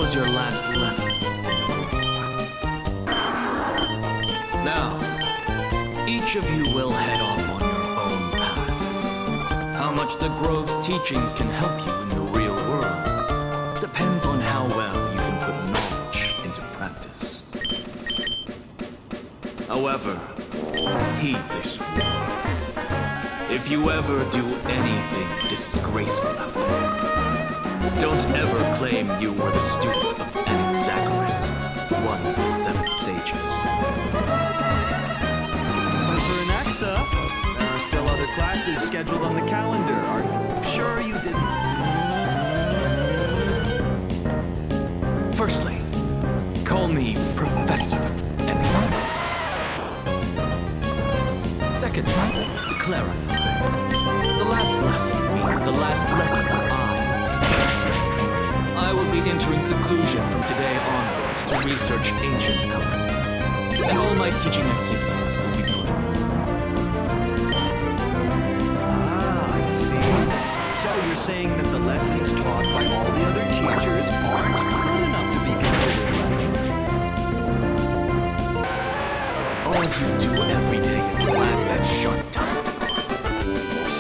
was your last lesson. Now, each of you will head off on your own path. How much the Grove's teachings can help you in the real world depends on how well you can put knowledge into practice. However, heed this warning. If you ever do anything disgraceful out there, don't ever claim you were the student of Anaxagoras, one of the 7 sages. Professor Anaxa, there are still other classes scheduled on the calendar. Are you sure you didn't? Firstly, call me Professor Anaxagoras. Secondly, to clarify, the last lesson means the last lesson I teach. I will be entering seclusion from today onward to research ancient alchemy, and all my teaching activities will be put on hold. Ah, I see. So you're saying that the lessons taught by all the other teachers aren't good enough to be considered lessons? All you do every day is wag that sharp tongue of yours.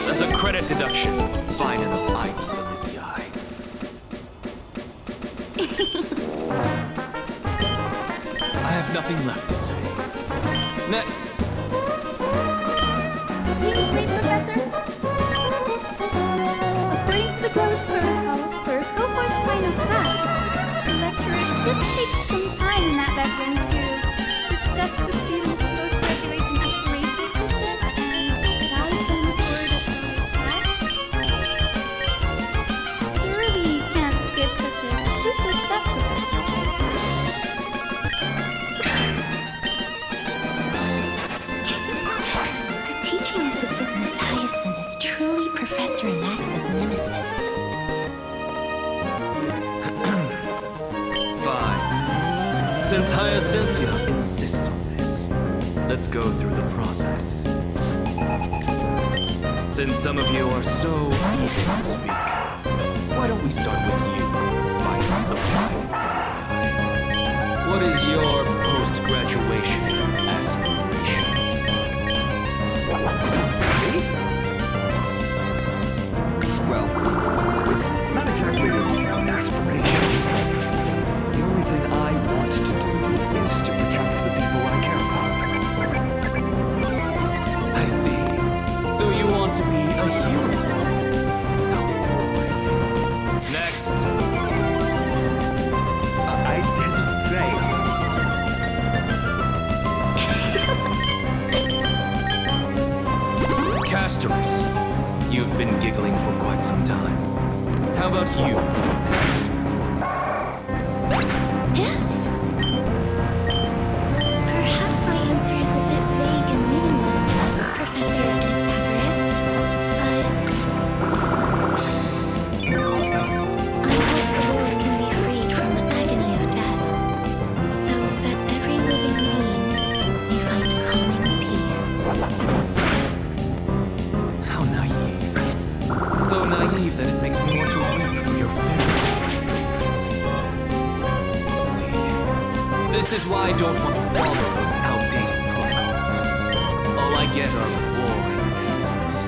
That's a credit deduction, fine enough Ivy's Elysiae. I have nothing left to say. Next. Please wait, Professor. According to the Grove's protocols for cohort's final class, the lecturer should take some time in that bedroom to discuss the students' post-graduation aspirations with them and guide them toward a path. Surely you can't skip such a crucial step, Professor. The teaching assistant, Miss Hyacinth, is truly Professor Anaxa's nemesis. Fine. Since Hyacinthia insists on this, let's go through the process. Since some of you are so eager to speak, why don't we start with you, Final What is your post-graduation aspiration? Me? Well, it's not exactly an aspiration. The only thing I want to do is to protect the people I care about. I see. So you want to be a hero? Next. I didn't say. Castorus, you've been giggling for quite some time. How about you next? Perhaps my answer is a bit vague and meaningless, Professor Anaxagoras, but I hope the world can be freed from the agony of death, so that every living being may find calming peace. How naive. So naive that it makes me want to weep for your fairy tale. See, this is why I don't want to follow those outdated protocols. All I get are boring answers.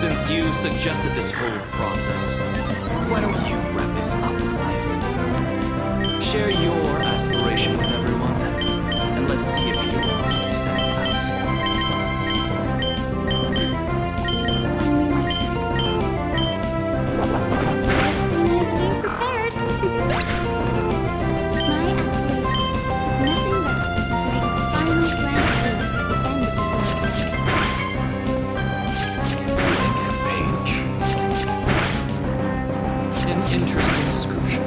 Since you suggested this whole process, why don't you wrap this up, Hyacinthia? Share your aspiration with everyone, and let's see if yours stands out. Then I came prepared. My aspiration is nothing less than putting a final grand aid to the end of the Page. An interesting description.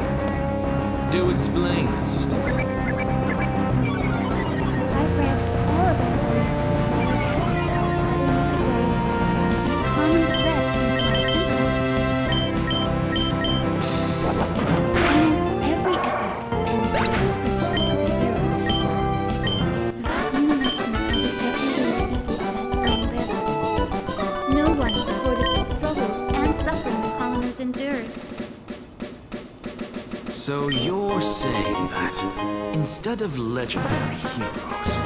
Do explain, assistant. I've read all of our courses and common thread into my teaching. Almost every epic ends with a description of the hero's achievements, with a few mention of the everyday people of that time lived. No one recorded the struggles and suffering the commoners endured. So you're saying that instead of legendary heroes,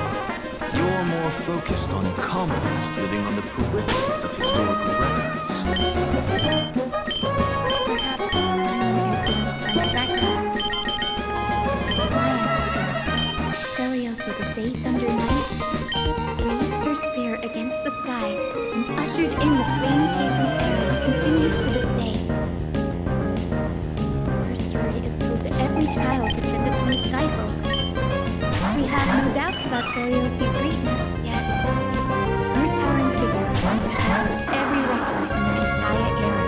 you're more focused on commoners living on the peripheries of historical records. Perhaps I'm influenced by my background. My ancestor, Celiosi the Day Thunder Knight, raised her spear against the sky and ushered in the flame-chasing era that continues to this day. Her story is told to every child descended from the Skyfolk. We have no doubts about Celiosi's greatness, yet her towering figure overshadowed every record in the entire era.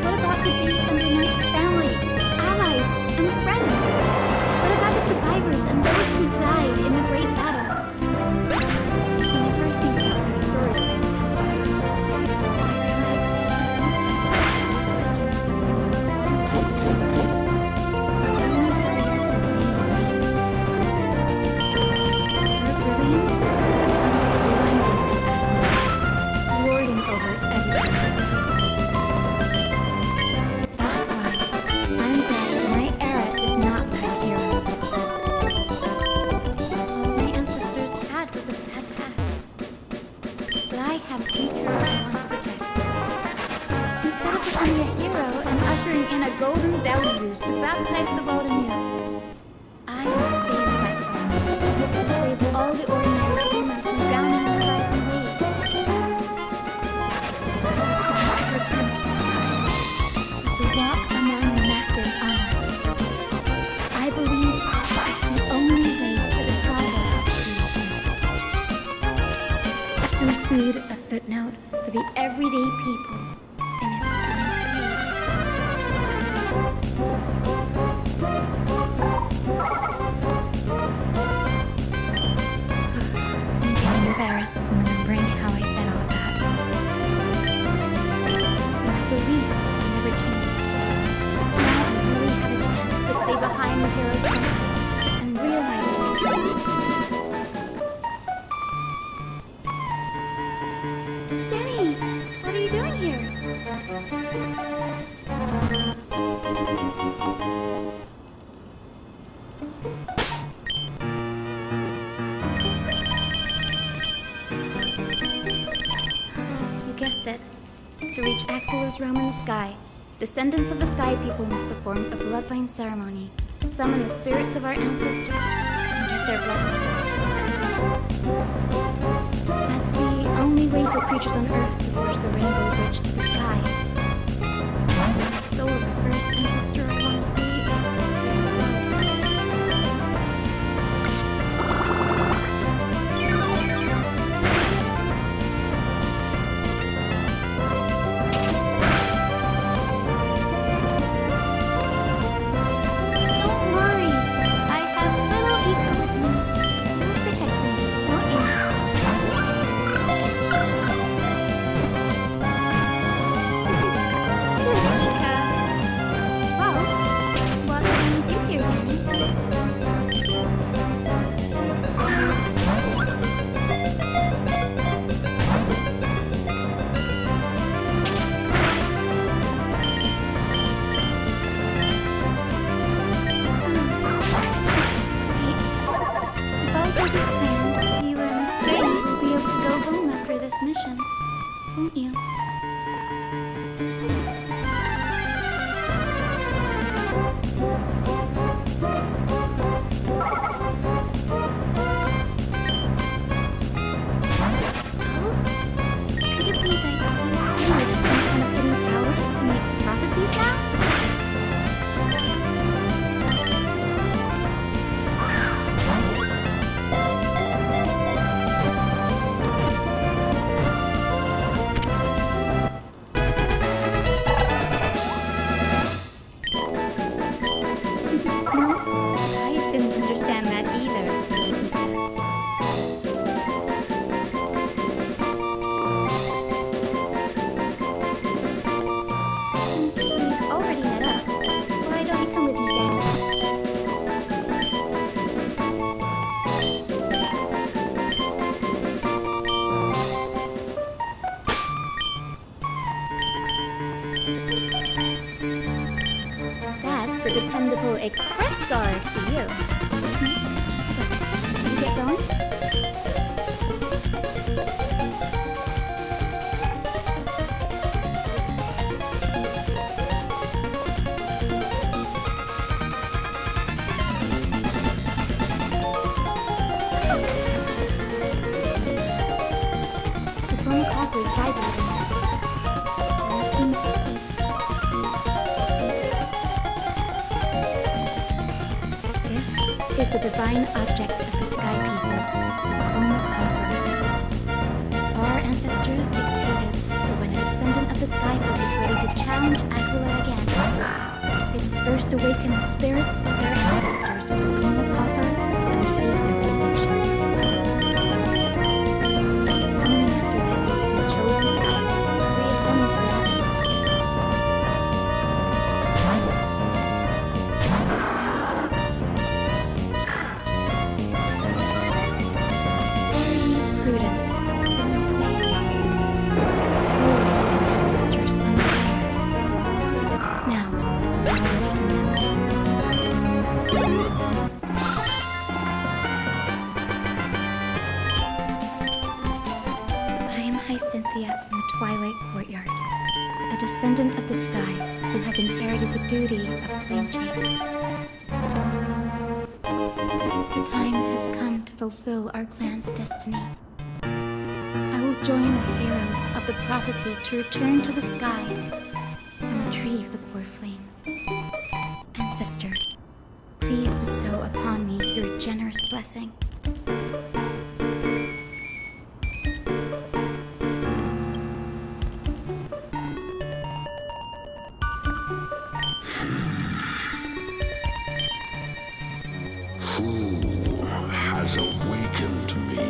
What about the Day Thunder Knight's family, allies, and friends? What about the survivors and those who died in the great battles? Whenever I think about their stories by the campfire, lording over everything. That's why I'm glad that my era does not lack heroes. All my ancestors had was a sad past. But I have a future I want to protect. Instead of becoming a hero and ushering in a golden deluge to baptize the world anew, I want to stay in the background, look to save all the ordinary humans from drowning in the rising waves. To walk among the massive armor. I believe it's the only way for the saga to include a footnote for the everyday people in its blank page. I'm getting embarrassed from remembering how I said all that. My beliefs never changed. Now I really have a chance rulers roam in the sky, descendants of the Sky People must perform a bloodline ceremony, summon the spirits of our ancestors, and get their blessings. That's the only way for creatures on Earth to forge the rainbow bridge to the sky. The soul of the first ancestor I want to see is... Don't worry, I have little Ika with me. You'll protect me, won't you? Good, Ika. Well, what brings you here, Danny? If all goes as planned, you and Danny will be able to go home after this mission, won't you? Could it be that you two have some kind of hidden powers to make prophecies now? No, I didn't understand that either. Since we've already met up, why don't you come with me, Danny? That's the dependable express guard for you. So, can we get going? The Bone Copper's vibrating. There must be... This is the divine object of the Sky People, the Chroma Coffer. Our ancestors dictated that when a descendant of the Sky Folk is ready to challenge Aquila again, they must first awaken the spirits of their ancestors with the Chroma Coffer and receive their benediction. Only after this can the chosen Sky Folk reascend to the heavens. Very prudent, you say. The soul of an ancestor slumbers here. Now, awaken them. I am Hyacinthia from the Twilight Courtyard, a descendant of the sky who has inherited the duty of flame chase. The time has come to fulfill our clan's destiny. I will join the heroes of the prophecy to return to the sky and retrieve the core flame. Ancestor, please bestow upon me your generous blessing. Who has awakened me?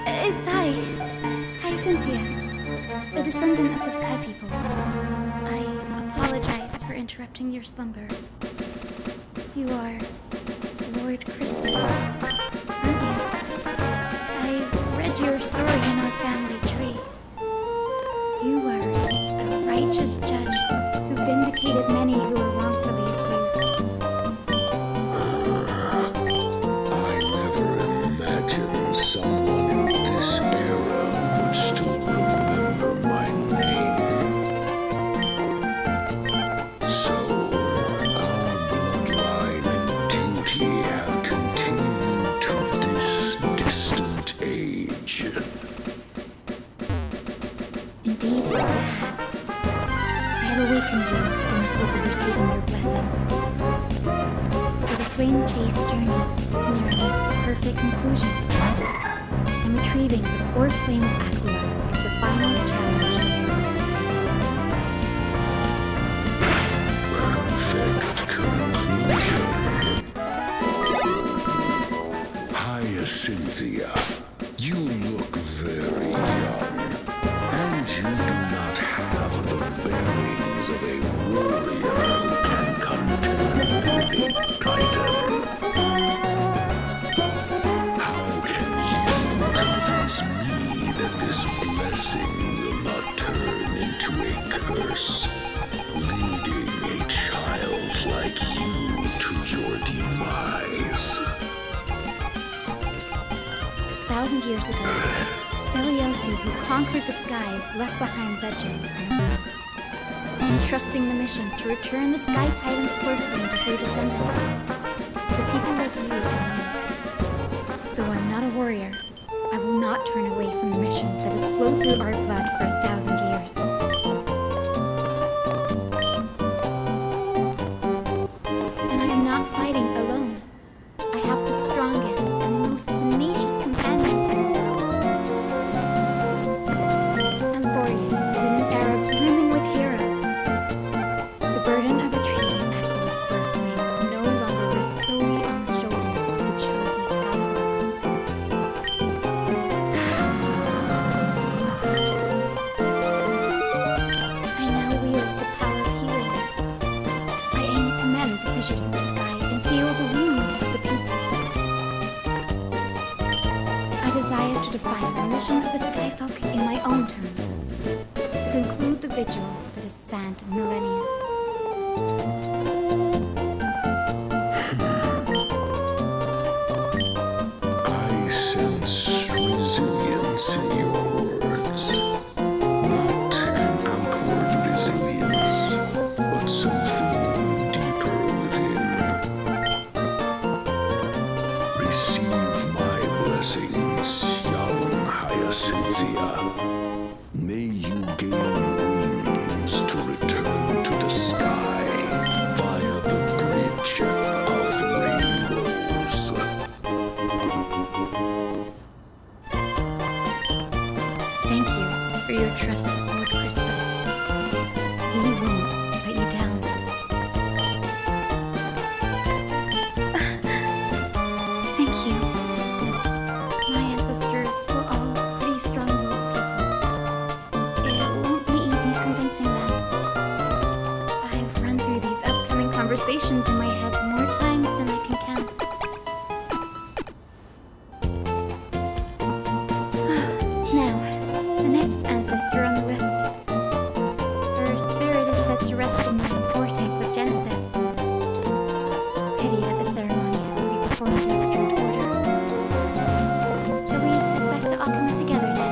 It's Hyacinthia, the descendant of the Sky People. I apologize for interrupting your slumber. You are Lord Christmas, aren't you? I've read your story in our family tree. You were a righteous judge who vindicated many who were wrongfully accused. I never imagined someone in this era would still remember receiving your blessing. For the flame chase journey is nearing its perfect conclusion, and retrieving the core flame of Aquila is the final challenge the heroes will face. Perfect conclusion. Hyacinthia, you look very young, and you do not have the bearings of a warrior who can contend with a titan. How can you convince me that this blessing will not turn into a curse, leading a child like you to your demise? 1,000 years ago, Seliosi, who conquered the skies, left behind legends and love, entrusting the mission to return the Sky Titan's core flame to her descendants, to people like you and me. Though I'm not a warrior, I will not turn away from the mission that has flowed through our blood for 1,000 years. And I am not fighting alone. I have the strongest and most tenacious companions in the world. Amborius is in an era brimming with heroes. The burden of retrieving Aqua's core flame no longer rests solely on the shoulders of the chosen Skyfolk. I now wield the power of healing. I aim to mend the fissures of the sky and heal the wounds of the people. I desire to define the mission of the Skyfolk in my own terms, to conclude the vigil that has spanned millennia. I sense resilience in your words. Not an outward resilience, but something deeper within. Receive my blessings, young Hyacinthia. May you gain wings to return to the sky via the bridge of rainbows. Thank you for your trust, Lord Crispus. We won't let you down. Thank you. My ancestors were all pretty strong-willed people. It won't be easy convincing them. I've run through these upcoming conversations in my head more times than I can count. Now, the next ancestor on the list. Her spirit is said to rest in the vortex of Genesis. Pity that the ceremony has to be performed in strict order. Shall we head back to Akama together, Daddy?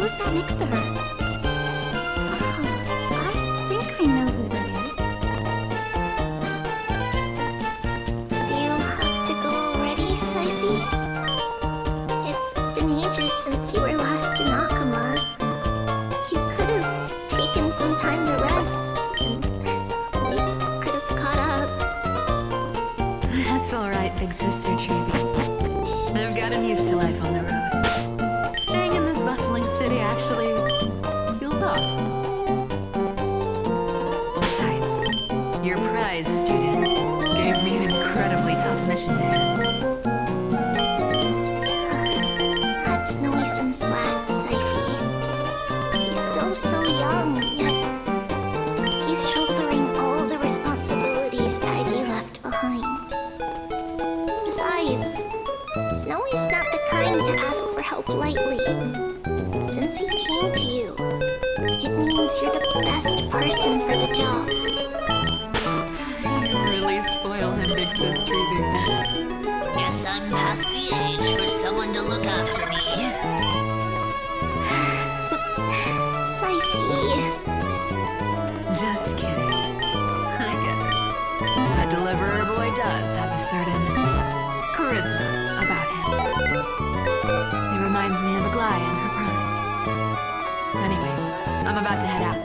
Who's that next to her? Oh, I think I know who that is. Do you have to go already, Saifi? It's been ages since you were last in Akama. You could have taken some time to rest, and we could have caught up. That's alright, big sister Treeby. I've gotten used to life on the road. Staying in this bustling city actually feels off. Besides, your prize student gave me an incredibly tough mission there. Cut Snowy some slack, Saifi. He's still so young, yet he's shouldering all the responsibilities Aggie left behind. Besides, Snowy's not the kind to ask for help lightly. Since he came to you, it means you're the best person for the job. You really spoil him, big sis Treeby. Guess I'm past the age for someone to look after me. Saifi. Just kidding. I get it. A deliverer boy does have a certain charisma about him. He reminds me of a Glai in her prime. Anyway, I'm about to head out.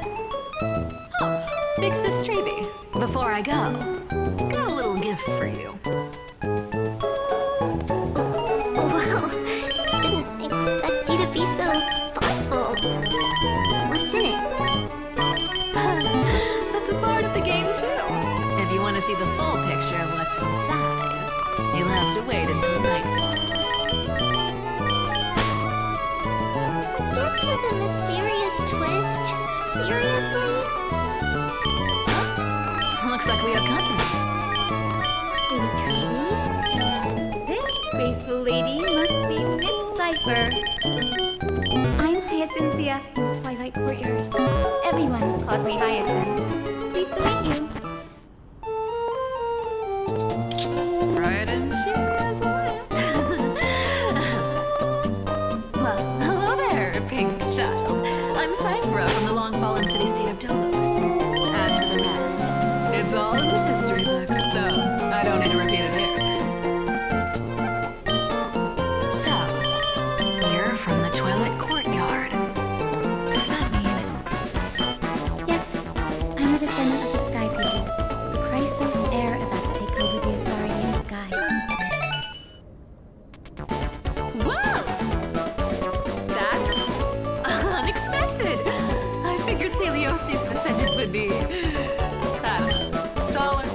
Oh, big sis Treeby, before I go, got a little gift for you. Well, didn't expect you to be so thoughtful. What's in it? That's a part of the game too. If you want to see the full picture of what's inside, you'll have to wait until nightfall. What gift with a mysterious twist? Seriously? Looks like we have company. Lady Treeby. This graceful lady must be Miss Cipher. I'm Hyacinthia from the Twilight Courtyard. Everyone calls me Hyacinth. Pleased to meet you. Right in cheers away. Well, hello there, pink child. I'm Cypher from the long-fallen city-state of Dolos. As for the rest, it's all in the history books, so I don't need to repeat it here. So, you're from the Twilight Courtyard. Does that mean... Yes, I'm a descendant of the Sky People, the Chrysos heir about to take over the authority of Sky. Whoa! That's unexpected. I figured Celiosi's descendant would be, I don't know, taller,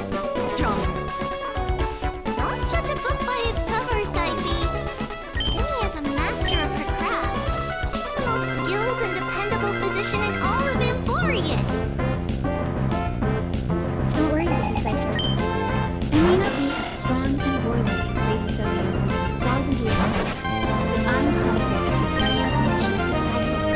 stronger. Don't judge a book by its cover, Saifi. Sumi is a master of her craft. She's the most skilled and dependable physician in all of Emporius. Don't worry, Lady Cipher. I may not be as strong and warlike as Lady Celiosi 1,000 years ago, but I'm confident I can carry out the mission of the Sky People.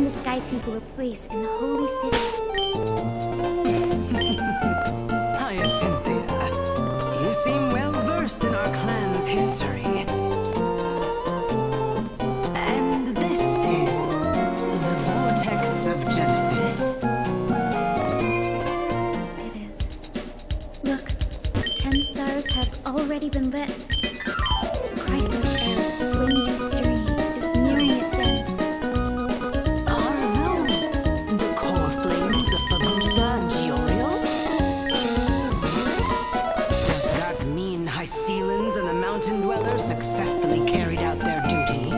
earned the Sky People a place in the Holy City. Hyacinthia, you seem well versed in our clan's history. And this is the Vortex of Genesis. It is. Look, 10 stars have already been lit. Chrysos Air's flame-chased journey is nearing its end. Are those the core flames of Fabusa and Giorios? Does that mean Hycelans and the Mountain Dwellers successfully carried out their duty?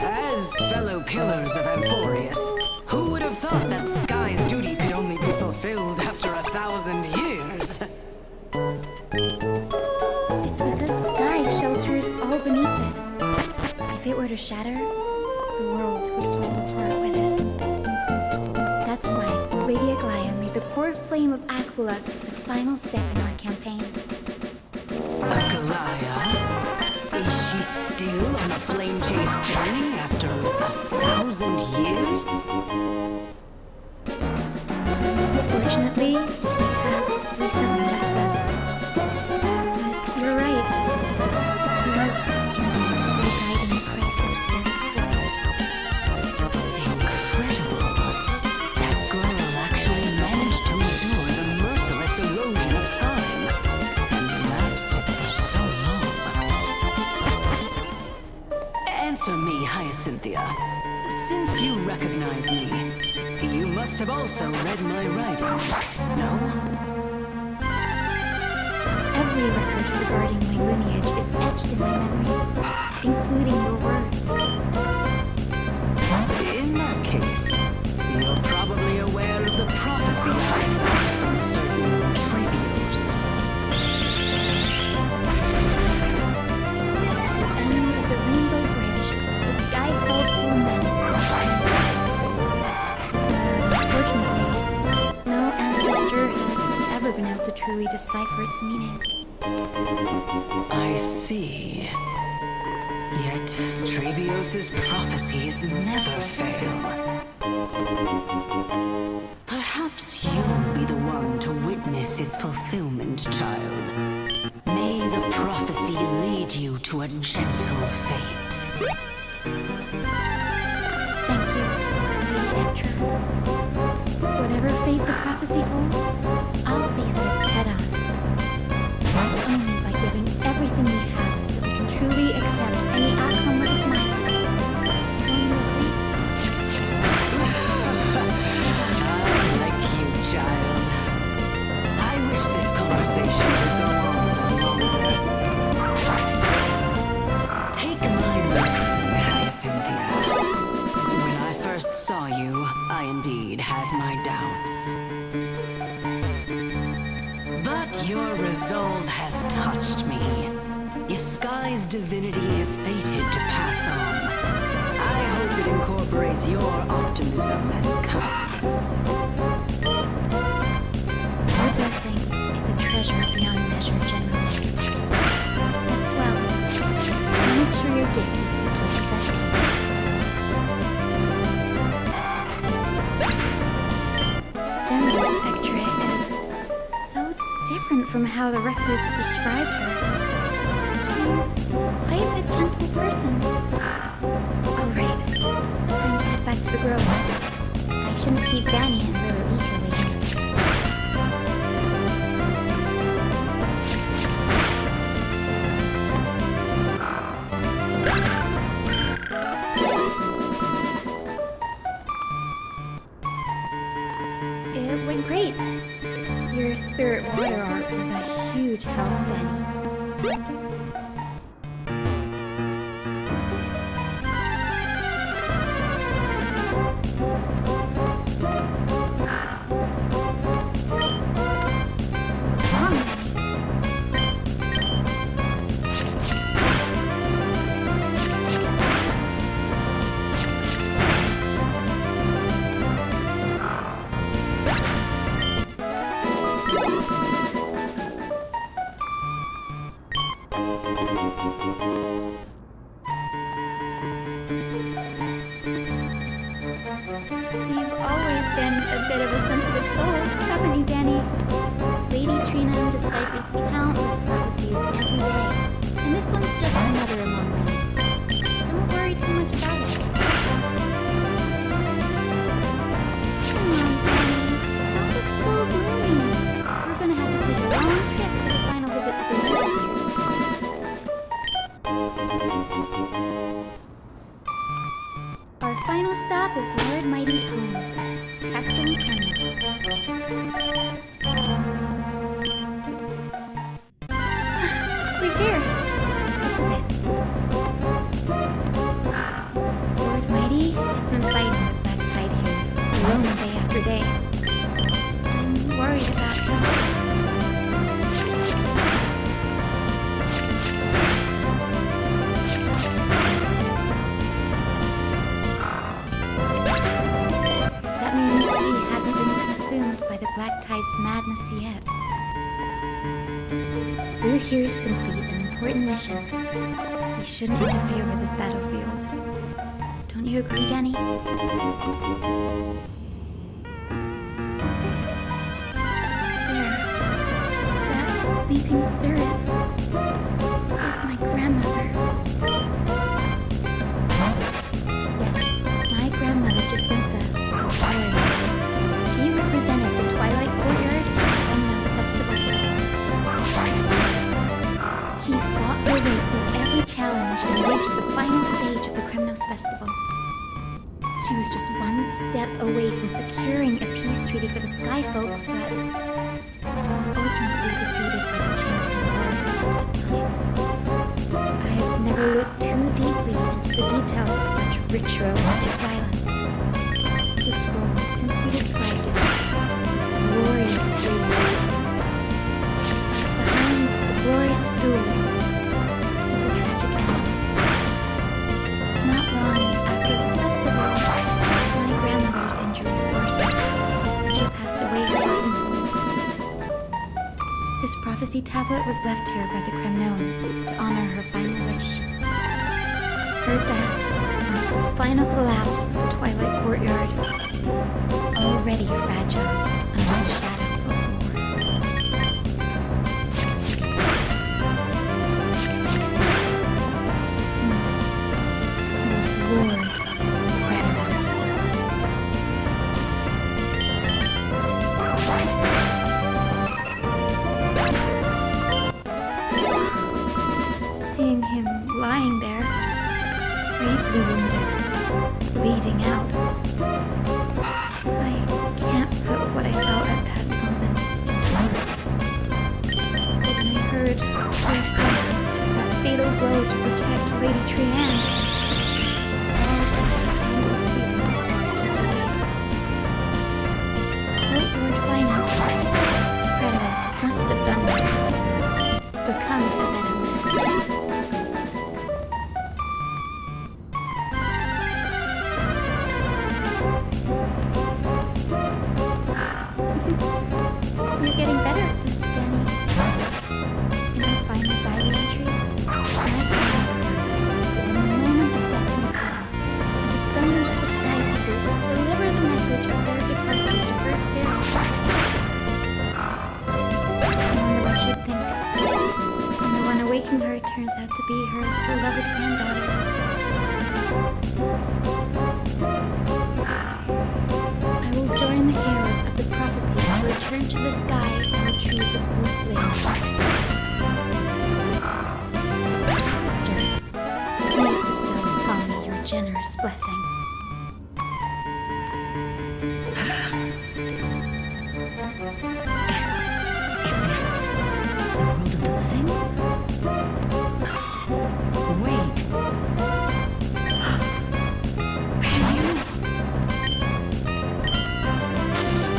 As fellow pillars of Amphorius, who would have thought that Sky's duty could only be fulfilled after 1,000 years? It's because Sky shelters all beneath it. If it were to shatter, the world would fall apart with it. That's why Lady Aglaya made the core flame of Aquila the final step in our campaign. Agalaya? Is she still on a flame-chased journey after 1,000 years? Fortunately, she has recently left us. But you're right. She was indeed still guiding Chrysos Air's court. Incredible. That girl actually managed to endure the merciless erosion of time. And lasted for so long. Answer me, Hyacinthia. Since you recognize me, you must have also read my writings, no? Every record regarding my lineage is etched in my memory, including your words. In that case, you're probably aware of the prophecy I cite from a certain Trebios. At the end of the Rainbow Bridge, the sky called for men to descend. But unfortunately, no ancestor has ever been able to truly decipher its meaning. I see. Yet Trebios' prophecies never fail. Perhaps you'll be the one to witness its fulfillment, child. May the prophecy lead you to a gentle fate. Thank you, Lady Electra. Whatever fate the prophecy holds, I'll face it head on. It's only by giving everything we have that we can truly accept any outcome with a smile. Don't you agree? I like you, child. I wish this conversation could go on a little longer. Take my blessing, Hyacinthia. When I first saw you, I indeed had my doubts. But your resolve has touched me. If Sky's divinity is fated to pass on, I hope it incorporates your optimism and kindness. Your blessing is a treasure beyond measure, General. Rest well. I'll make sure your gift is put to its best use. General Electra is so different from how the records described her. She's quite a gentle person. All right, time to head back to the grove. I shouldn't keep Danny and little Ika waiting. It went great. Your spirit water art was a huge help, Danny. What's wrong, Danny? of soul, haven't you, Danny? Lady Trina deciphers countless prophecies every day, and this one's just another among many. Don't worry too much about it. Come on, Danny. Don't look so gloomy. We're gonna have to take a long trip for the final visit to the ancestors. Our final stop is Lord Mighty's home, Castrum Kremnos. We're here. This is it. Lord Mighty has been fighting the Black Tide here, alone day after day. I'm worried about him. That means he hasn't been consumed by the Black Tide's madness yet. We're here to complete an important mission. We shouldn't interfere with this battlefield. Don't you agree, Danny? There. That sleeping spirit is my grandmother. Yes, my grandmother Jacinta was a warrior. She represented the Twilight Courtyard at the Kremnos Festival. She fought her way through every challenge and reached the final stage of the Kremnos Festival. She was just one step away from securing a peace treaty for the Skyfolk, but was ultimately defeated by the champion warrior at that time. I have never looked too deeply into the details of such ritualistic violence. The scroll simply described it as a glorious duel. Behind the glorious duel was a tragic end. Not long after the festival, my grandmother's injuries worsened, and she passed away without me. This prophecy tablet was left here by the Kremnones to honor her final wish. Her death marked the final collapse of the Twilight Courtyard, already fragile under the shadow of war. Was Lord Kremnos. Seeing him lying there, gravely wounded, bleeding out, I can't put what I felt at that moment into words. But when I heard Lord Kremnos took that fatal blow to protect Lady Trianne, all those tangled feelings faded away. To quote Lord Finance, Kremnos must have done that to become a better man. You're getting better at this, Danny. In her final diary entry, my grandmother wrote that when the moment of destiny comes, a descendant of the Sky People will deliver the message of their departure to her spirit. I wonder what she'd think when the one awaking her turns out to be her beloved granddaughter. I will join the heroes of the prophecy and return to the sky and retrieve the core flame. Sister, please bestow upon me your generous blessing. Is this the world of the living? Wait.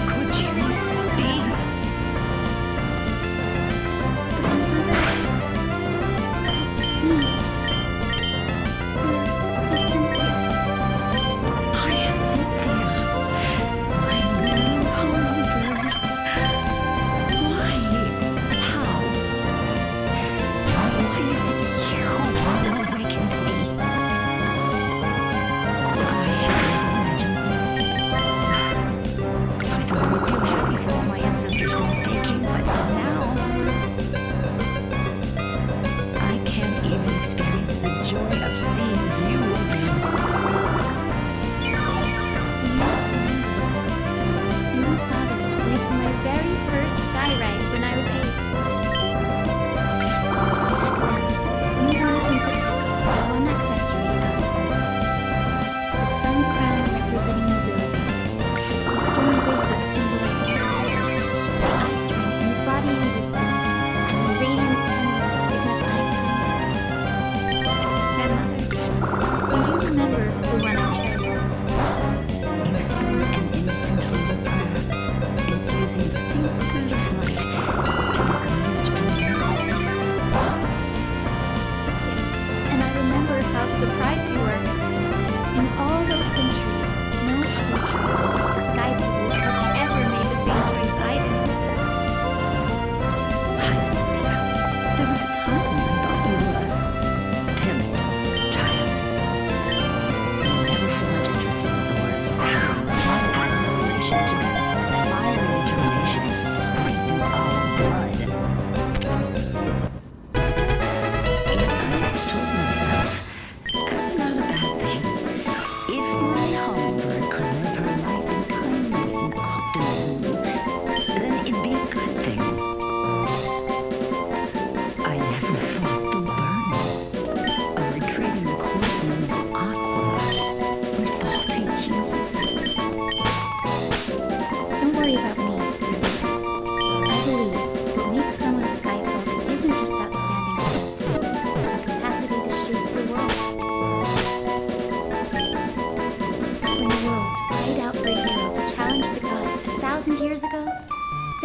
Could you be? Grandmother, it's me. You're Cynthia.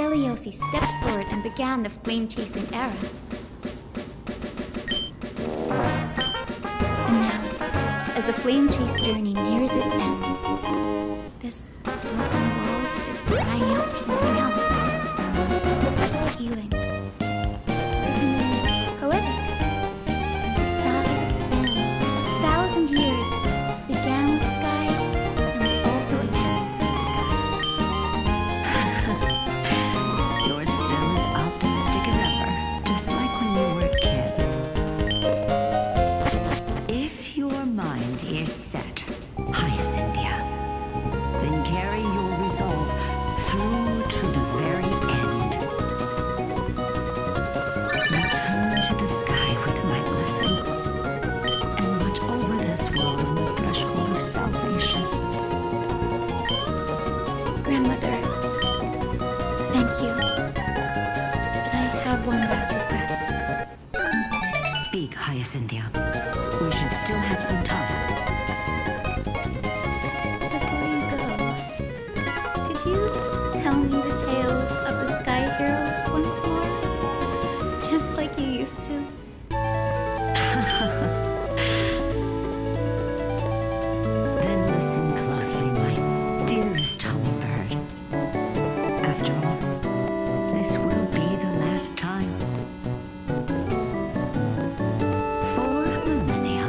Seliosi stepped forward and began the flame-chasing era. And now, as the flame chase journey nears its end, this broken world is crying out for something else. Healing. Isn't it poetic? The saga that spans 1,000 years began with sky and will also end with sky. You're still as optimistic as ever, just like when you were a kid. If your mind is set, Hyacinthia, then carry your resolve through to the very end. Return to the sky with my blessing, and watch over this world on the threshold of salvation. Grandmother, thank you. But I have one last request. Speak, Hyacinthia. We should still have some time. Before you go, could you tell me the tale of the Sky Hero once more? Just like you used to. Then listen closely, my dearest hummingbird. After all, this will be the last time. For millennia,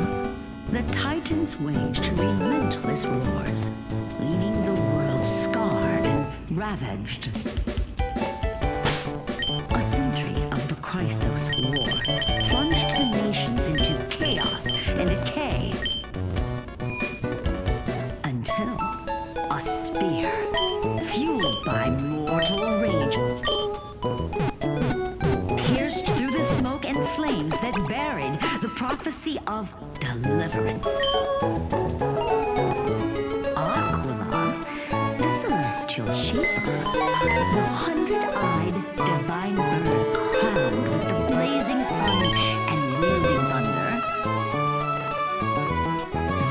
the Titans waged relentless wars, leaving the world scarred and ravaged. A century of the Chrysos War plunged the nations into chaos and decay. Until a spear, fueled by mortal rage, pierced through the smoke and flames that buried the prophecy of deliverance. Aquila, the celestial shaper, the 100-eyed divine bird crowned with the blazing sun and wielding thunder.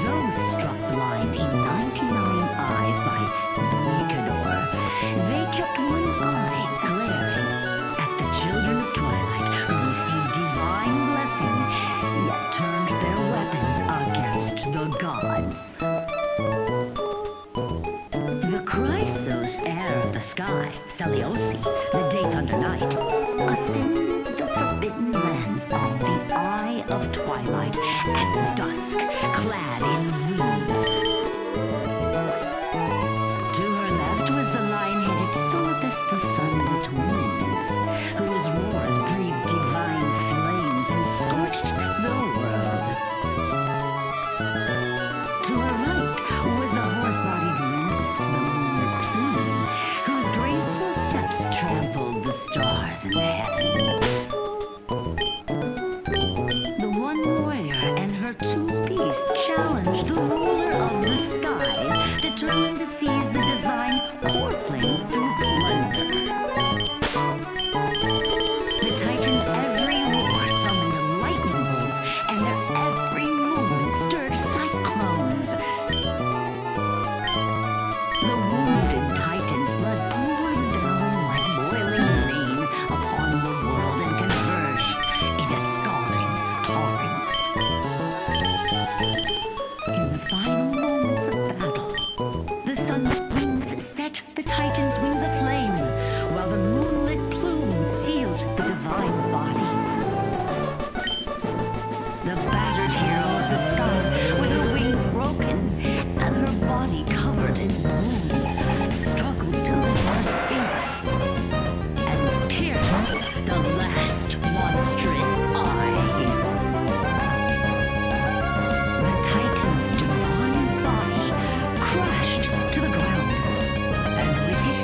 Those struck blind in 99 eyes by Nicanor, they kept one eye glaring at the children of twilight who received divine blessing, yet turned their weapons against the gods. The Chrysos, heir of the sky, Seliosi, the Day Thunder Knight, ascended the forbidden lands of the Eye of Twilight at dusk, clad in wings. To her left was the lion-headed Solibus, the sunlit winds, whose roars breathed divine flames and scorched the world. To her right was the horse-bodied Limbus, the moonlit plume, whose graceful steps trampled the stars in the heavens. The one warrior and her two beasts challenged the ruler of the sky, determined to seize the divine core flame through wonder. The Titans' every roar summoned lightning bolts, and their every movement stirred cyclones. The wounded Titan's blood poured down like boiling rain upon the world and converged into scalding torrents. In the final moments of battle, the sunlit wings set the Titan's wings aflame, while the moonlit plume sealed the divine body. The battered hero of the sky, with her wings broken and her body covered in wounds, struggled to lift her spear and pierced the last monstrous eye. The Titan's divine body crashed to the ground, and with it,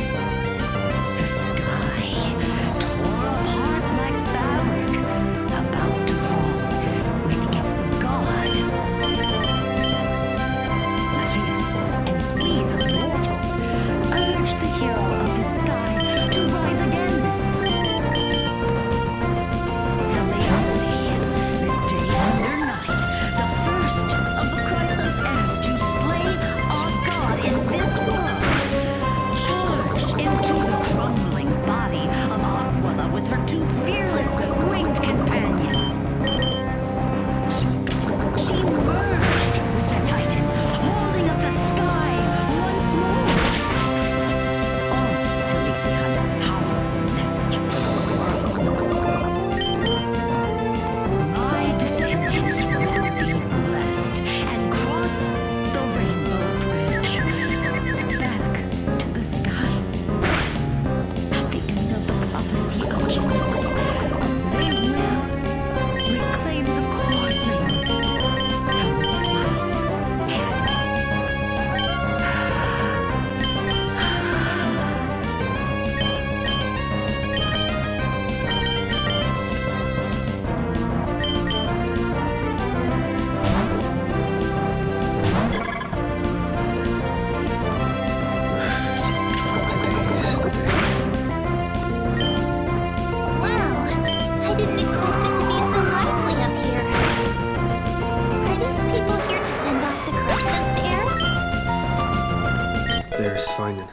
There's Finan.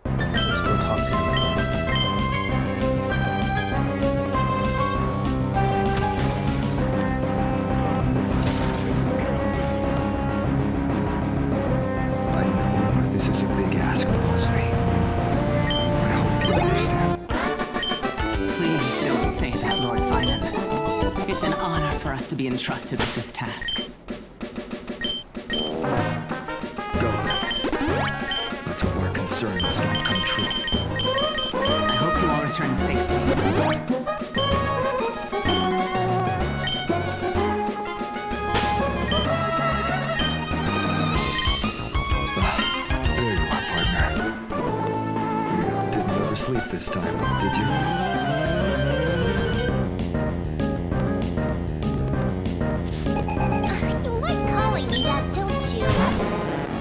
Let's go talk to him. I know this is a big ask, Monsri. I hope you understand. Please don't say that, Lord Finan. It's an honor for us to be entrusted with this task. Go. Let's hope our concerns don't come true. I hope you all return safely. There you are, partner. You didn't oversleep this time, did you? You like calling me that, don't you?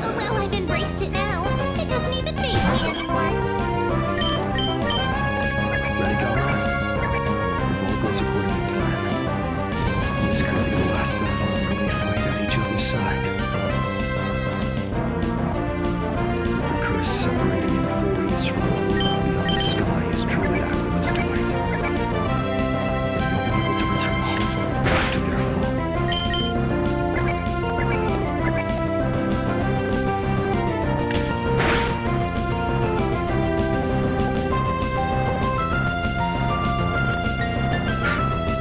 Oh, well, I've embraced it now. It doesn't even faze me anymore. Ready, comrade? If all goes according to plan, this could be the last battle where we fight at each other's side. If the curse separating Euphorius from the world beyond the sky is truly Aquila's doing, then you'll be able to return home after their fall.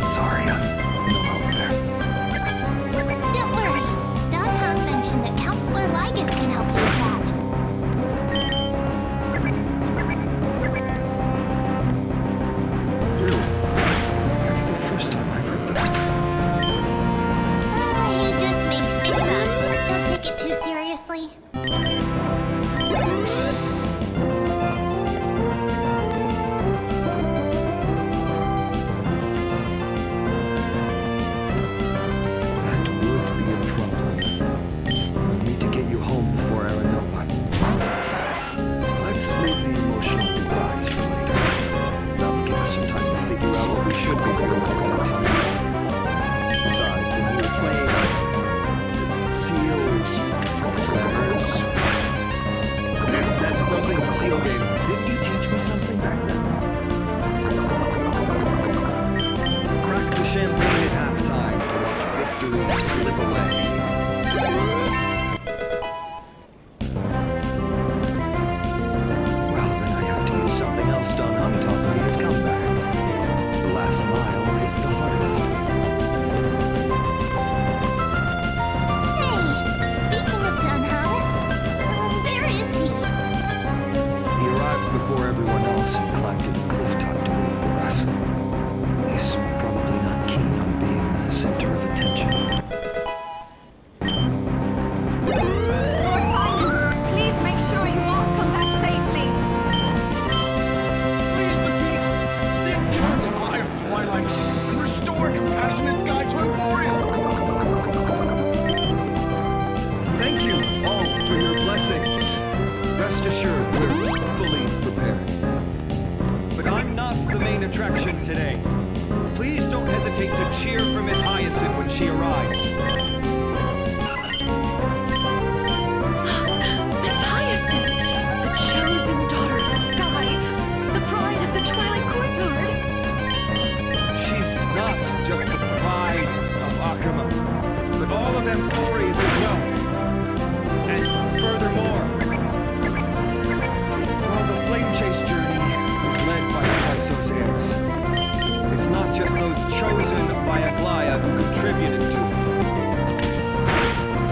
Sorry, I'm no help there. Don't worry. Dunham mentioned that Counselor Ligus can help you with that. Really? That's the first time I've heard that. He just makes things up. Don't take it too seriously. That would be a problem. We'll need to get you home before Aranova. Let's leave the emotional goodbyes for later. That'll give us some time to figure out what we should be feeling at that time. Besides, when we were playing seals, slammers, that building seal game, didn't you teach me something back then? Crack the champagne at halftime to watch victory slip away. Well, then I have to use something else Dunham taught me his comeback. The last mile is the hardest. Hey, speaking of Dunham, where is he? He arrived before everyone else and climbed to the cliff top to wait for us. He's probably not keen on being the center of attention. Lord Finan, please make sure you all come back safely. Please defeat the apparent eye of Twilight and restore compassionate sky to Euphorius. Thank you all for your blessings. Rest assured, we're fully prepared. But I'm not the main attraction today. Please don't hesitate to cheer for Miss Hyacinth when she arrives. Miss Hyacinth, the chosen daughter of the sky, the pride of the Twilight Courtyard. She's not just the pride of Akama, but all of Euphorius as well. And furthermore, while the Flame Chase journey is led by Chrysos heirs, it's not just those chosen by Aglaya who contributed to it.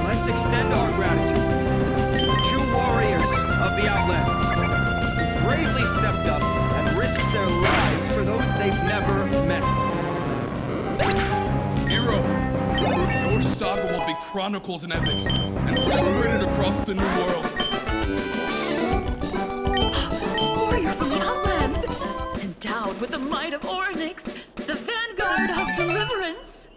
Let's extend our gratitude to the two warriors of the Outlands who bravely stepped up and risked their lives for those they've never met. Hero, your saga will be chronicled in epics and celebrated across the New World. Warrior from the Outlands, endowed with the might of Oryx, the vanguard of deliverance.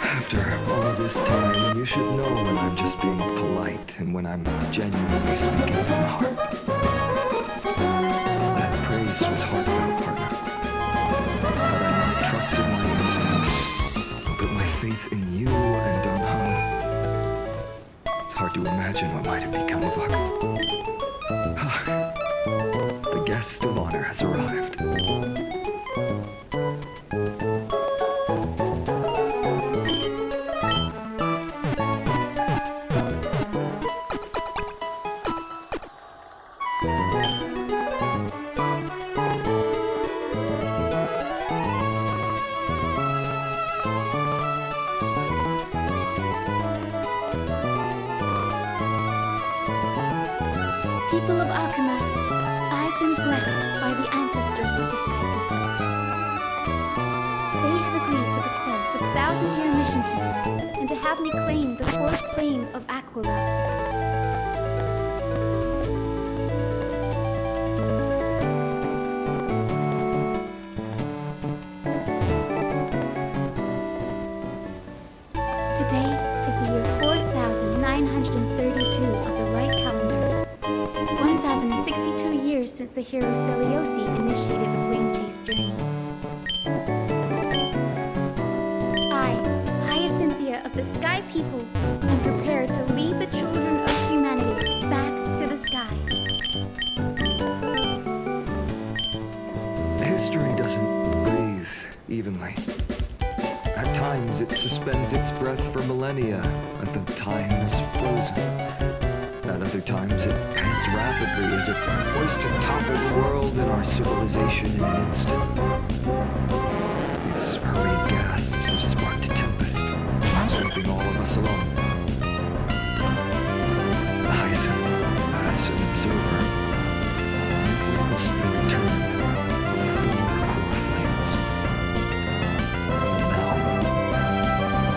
After all this time, you should know when I'm just being polite and when I'm genuinely speaking from the heart. That praise was heartfelt, partner. Had I not trusted my instincts, might have become of Akuma? The guest of honor has arrived. People of Akuma, I've been blessed by the ancestors of the Sky People. They have agreed to bestow the 1,000-year mission to me, and to have me claim the fourth flame of Aquila. Today is the year 4932 of the light calendar. 1,062 years since the hero Seliosi initiated the flame chase journey. I, Hyacinthia of the Sky People, am prepared to lead the children of humanity back to the sky. History doesn't breathe evenly. At times, it suspends its breath for millennia as though time is frozen. At other times, it heads rapidly as if poised to topple the world and our civilization in an instant. Its hurried gasps have sparked a tempest, sweeping all of us along. As an observer, you've witnessed the return of 4 core flames. Now,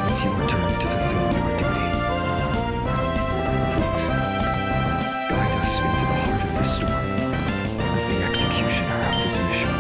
it's your turn to fulfill your duty. Please, guide us into the heart of the storm as the executioner of this mission.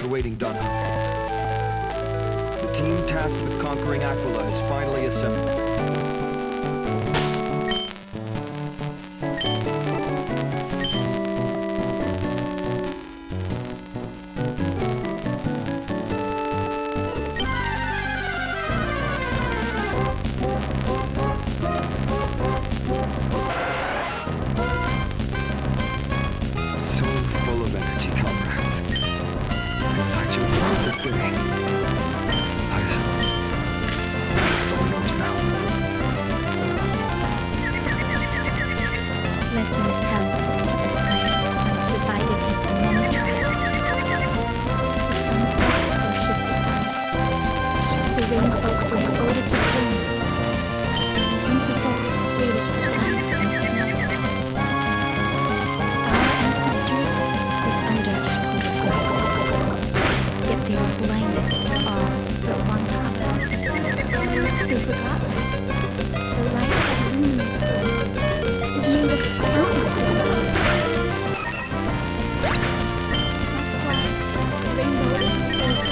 awaiting Dunham. The team tasked with conquering Aquila is finally assembled. So full of energy, comrades. Seems I chose the perfect day. It's all yours now. Legend tells that the sky once divided into many tribes. The sun folk worshipped the sun. The rain folk were devoted to storms. And the winter folk waited for science and snow. Our ancestors lived under Aqua's light. Yet they were blinded to all but one color. They forgot that the light that illuminates the world is made of countless different colors. That's why the rainbow is a favorite.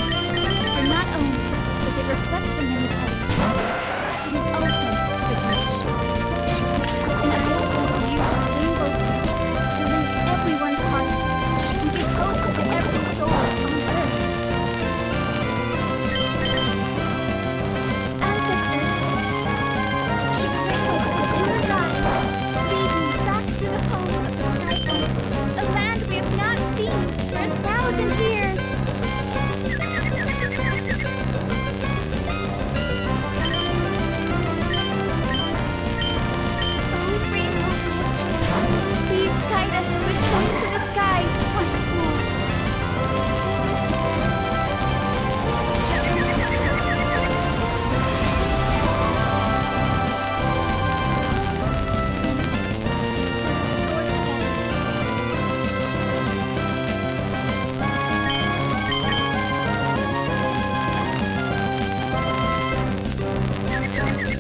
For not only does it reflect the many colors, it is also the bridge. And I want to use the rainbow bridge to link everyone's hearts and give hope to every soul on earth. Ancestors, the rainbow is your guide, leading back to the home of the Skyfolk, a land we have not seen for 1,000 years. Oh, Rainbow Bridge, please guide us to ascend to the skies once more.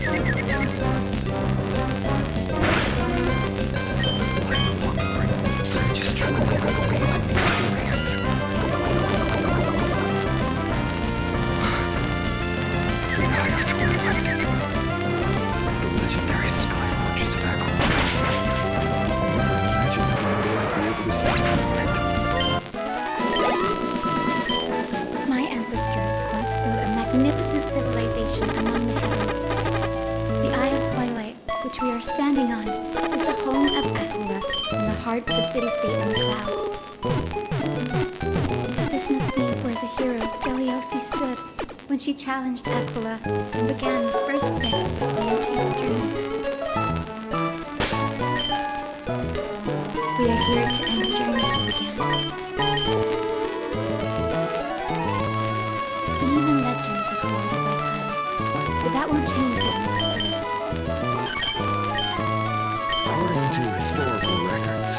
Soar together. Flying along the Rainbow Bridge is truly an amazing experience. The Eye of Twilight. It's the legendary sky fortress of Aquila. I never imagined that one day I'd be able to stay from it. My ancestors once built a magnificent civilization among the heavens. The Eye of Twilight, which we are standing on, is the home of Aquila in the heart of the city-state in the clouds. This must be where the hero Seliosi stood when she challenged Aquila and began the first step of the Flame Chase journey. We are here to end the journey she began. Even legends have grown over time, but that won't change what we must do. According to historical records,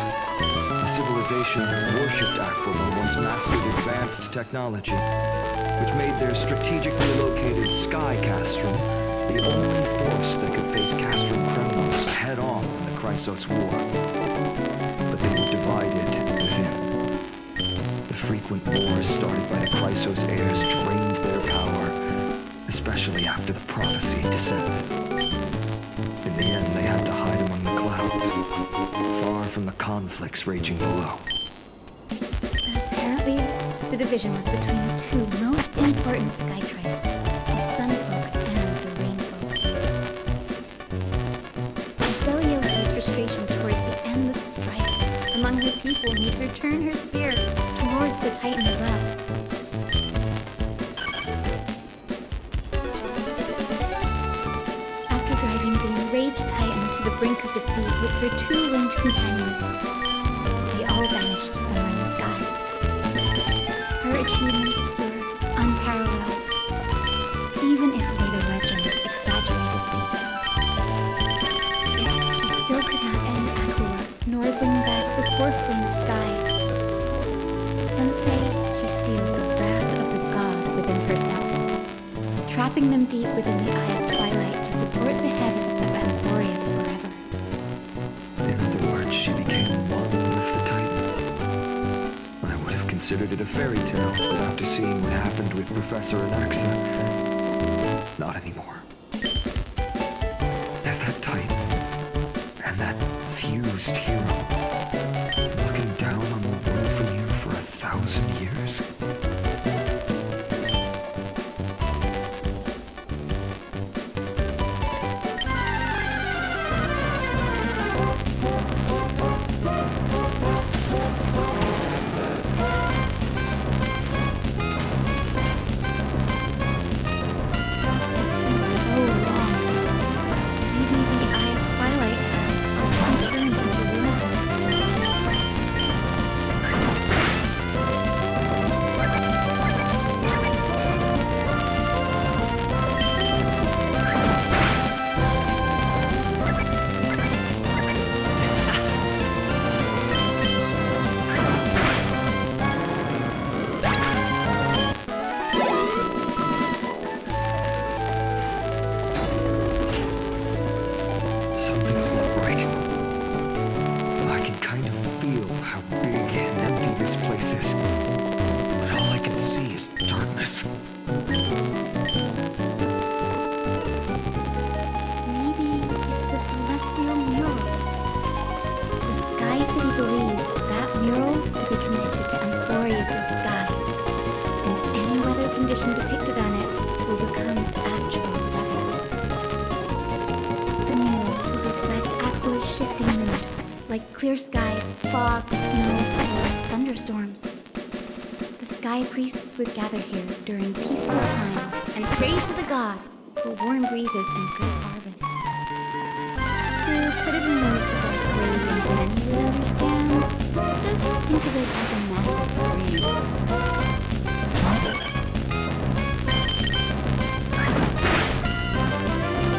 a civilization that worshipped Aquila once mastered advanced technology, which made their strategically located sky castrum the only force that could face castrum criminals head-on in the Chrysos War. But they were divided within. The frequent wars started by the Chrysos heirs drained their power, especially after the prophecy descended. In the end, they had to hide among the clouds, far from the conflicts raging below. Apparently, the division was between the two most important sky tribes, the Sunfolk and the Rainfolk. Seliosi's frustration towards the endless strife among her people made her turn her spear towards the Titan above. After driving the enraged Titan to the brink of defeat with her two winged companions, they all vanished somewhere in the sky. Her achievements were unparalleled, even if later legends exaggerated the details. She still could not end Aquila, nor bring back the poor flame of sky. Some say she sealed the wrath of the god within herself, trapping them deep within the Eye of Twilight to support the heavens of Emporius forever. In other words, she became one with the Titan. I would have considered considered it a fairy tale, but after seeing what happened with Professor Anaxa, not anymore. As that Titan and that fused hero looking down on the world from here for 1,000 years. It's been so long. Maybe the Eye of Twilight has already turned into ruins. Something's not right. I can kind of feel how big and empty this place is. But all I can see is darkness. Maybe it's the celestial mural. The Sky City believes that mural to be connected to Amphorius' sky, and any weather condition depicted on it will become actual weather. The mural will reflect Aqua's shifting mood, like clear skies, fog, snow, or thunderstorms. The sky priests would gather here during peaceful times and pray to the god for warm breezes and good harvests. To put it in lyrics that way and Danny would understand, just think of it as a massive screen.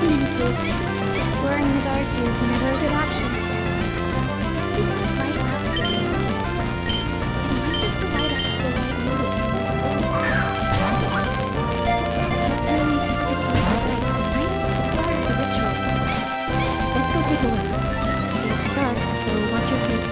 In any case, exploring the dark is never a good option. If we could light up the room, it might just provide us with the light needed to move forward. That early conspicuous device might be part of the ritual. Let's go take a look. It's dark, so watch your feet.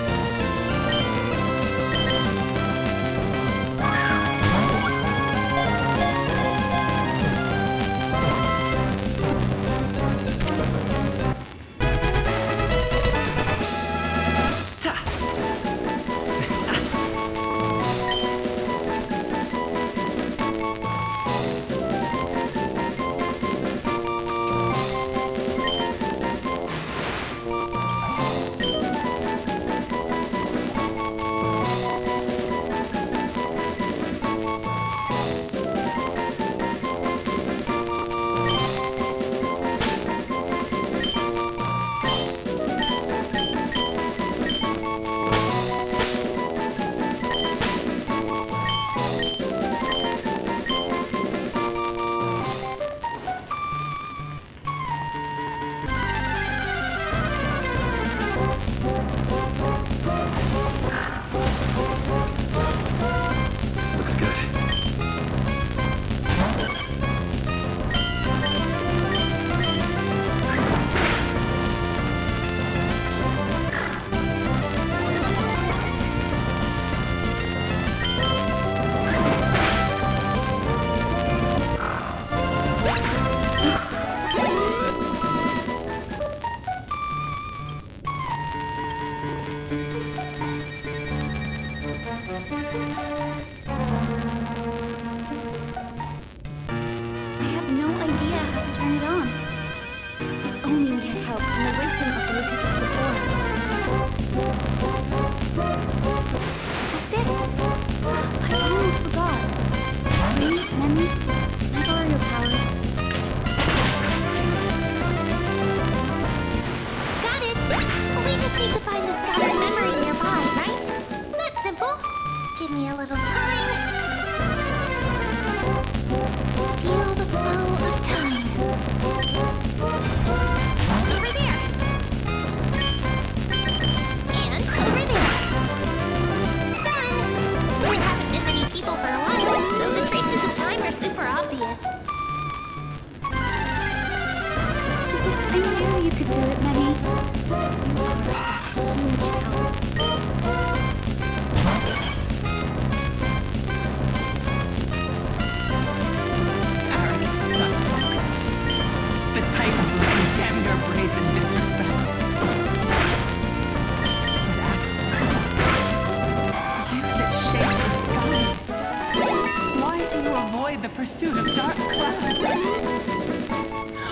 the pursuit of dark clouds?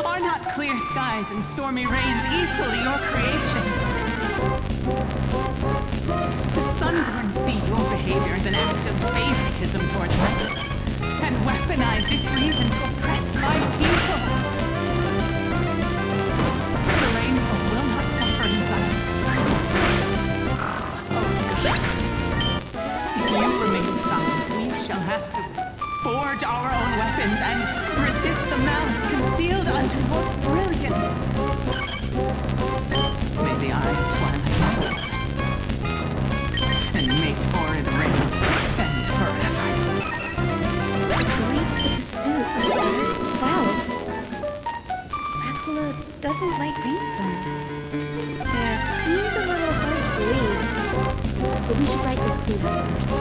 Are not clear skies and stormy rains equally your creations? The Sunborn see your behavior as an act of favoritism towards them, and weaponize this reason to oppress my people. The rainbow will not suffer in silence. Oh God. If you remain silent, we shall have to forge our own weapons and resist the malice concealed under your brilliance. May the eye of twilight fall, and may torrid rains descend forever. The great pursuit of dark clouds. Aquila doesn't like rainstorms. It seems a little hard to believe, but we should write this clue down first.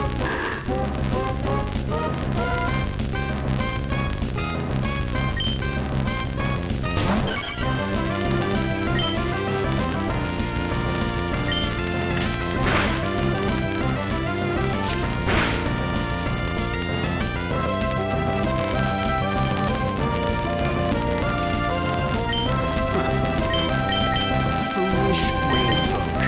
Foolish rainfolk.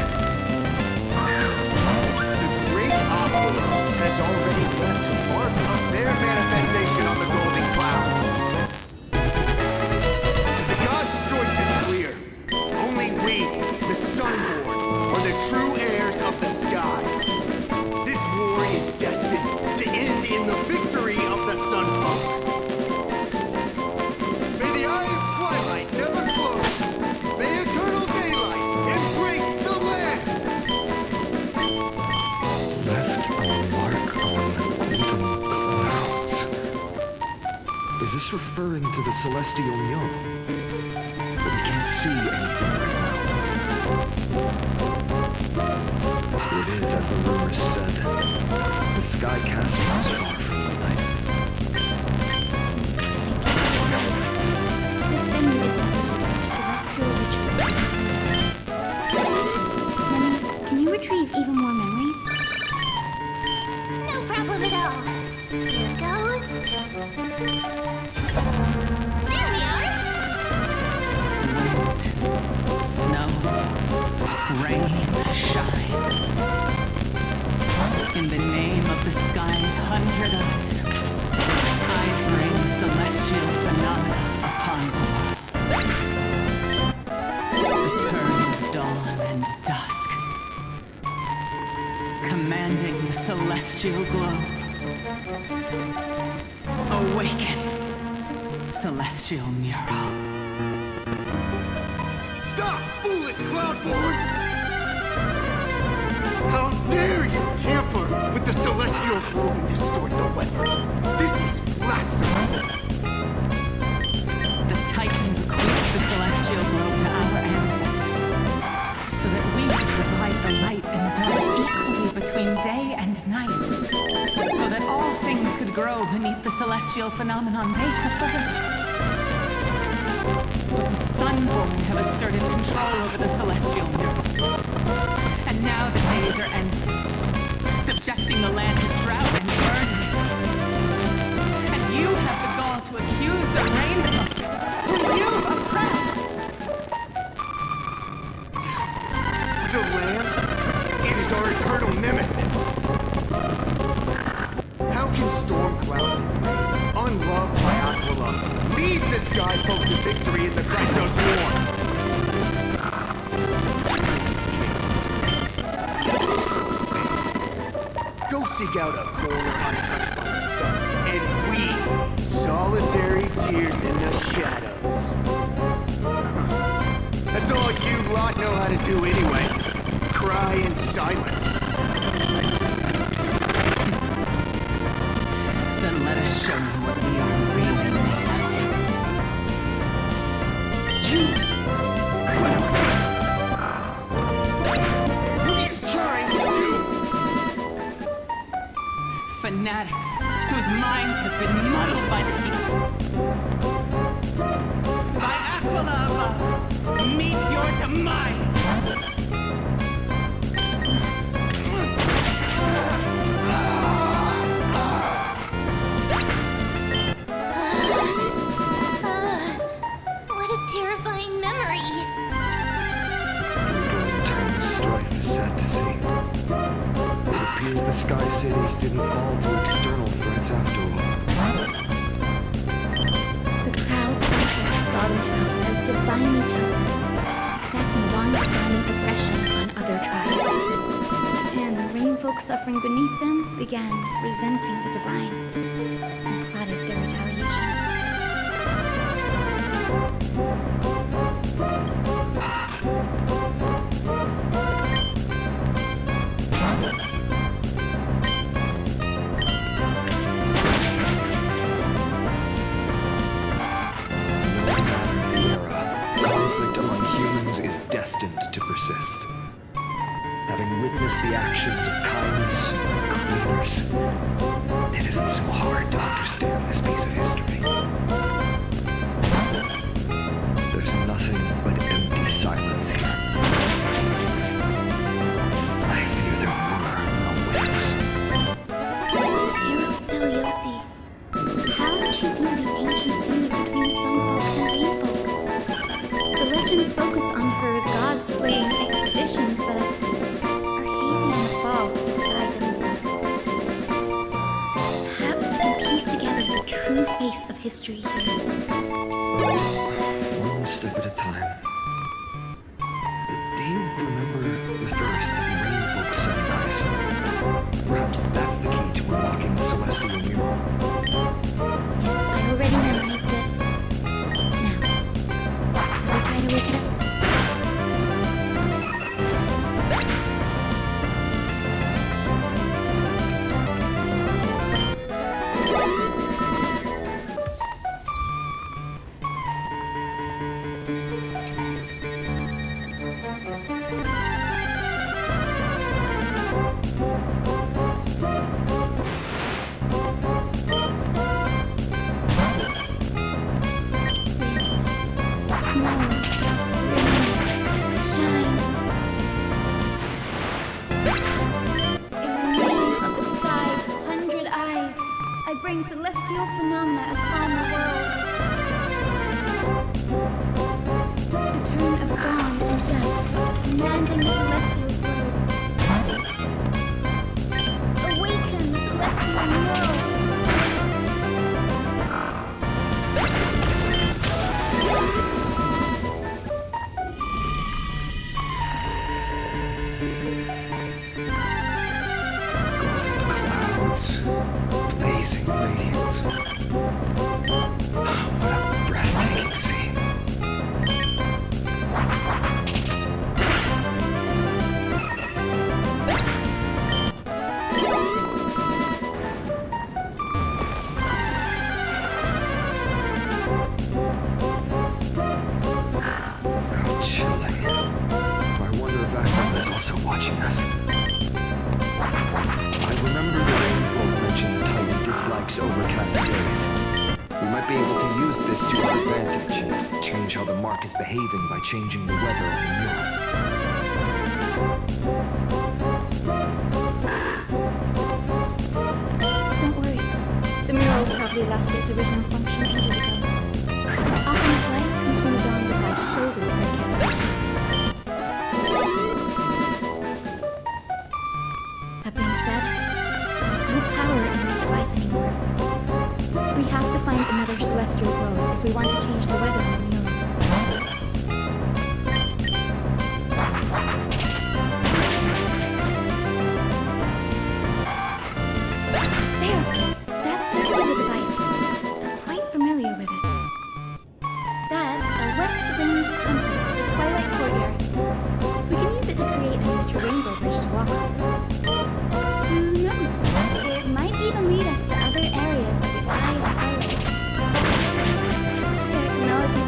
The great Aquila has already left a mark of their manifestation on the golden clouds. The gods' choice is clear. Only we, the Sunborn, are the true heirs of the sky. This war is destined to end in the victory of the Sunfolk. May the eye of twilight never close. May eternal daylight embrace the land. Left a mark on the golden clouds. Is this referring to the celestial Myon? But we can't see anything right now. It is as the rumors said. The Sky Castle is far from united. This venue is indeed our celestial retreat. Mummy, can you retrieve even more memories? No problem at all. Here goes. There we are. Wind, snow, rain, shine. In the name of the sky's 100 eyes, I bring celestial phenomena upon the world. The turn of dawn and dusk, commanding the celestial glow. Awaken, celestial mural. Stop, foolish Cloudborn! How dare you tamper with the celestial globe and distort the weather? This is blasphemy! The Titan bequeathed the celestial globe to our ancestors, so that we could divide the light and dark equally between day and night, so that all things could grow beneath the celestial phenomenon they preferred. But the Sunborn have asserted control over the celestial mirror, and now the days are endless, subjecting the land to drought and burning. And you have the gall to accuse the rainbow, whom you've oppressed. The land? It is our eternal nemesis! How can storm clouds and rain, unloved by Aquila, lead the sky folk to victory in the Chrysos War? Go seek out a corner untouched by the sun, and weep solitary tears in the shadows. That's all you lot know how to do anyway. Cry in silence. Then let us show you what we are really made of. You! What are you trying to do? Fanatics whose minds have been muddled by the heat. By Aquila above, meet your demise! cities didn't fall to external threats after all. The proud Centaurs saw themselves as divinely chosen, exacting long-standing oppression on other tribes. And the rain folk suffering beneath them began resenting the divine and plotted their retaliation. Is destined to persist. Having witnessed the actions of kindness and cleaners, it isn't so hard to understand this piece of history. There's nothing but empty silence here. I fear there were no winners. Hero Celiosi, how did you view the ancient feud between the Sunfolk and the Rainfolk? The legends focus on her god-slaying expedition, but are hazy on the fall of the sky denizens. Perhaps they can piece together the true face of history here. One step at a time. Do you remember the thirst that Rainfolk set in eyes? Perhaps that's the key to unlocking the Celestial Mural. Yes, I already memorized it. Now, try to wake it up. Celestial phenomena upon the world. The turn of dawn and dusk, commanding the celestial globe. Awaken the celestial world. Blazing radiance. What a breathtaking scene. How chilling. I wonder if Akron is also watching us. I remember the Rainfolk mentioned the Titan dislikes overcast days. We might be able to use this to our advantage and change how the mark is behaving by changing the weather on the mural. Don't worry. The mural probably lost its original function ages ago. Often light comes from the dawn device shouldered by Kevin. That being said, there's no power in this device anymore. We have to find another celestial globe if we want to change the weather on the mural. There! That's certainly the device. I'm quite familiar with it. That's a west wind compass of the Twilight Courtyard. We can use it to create a miniature rainbow bridge to walk on. Who knows? It might even lead us to other areas of the Eye of Twilight. Technology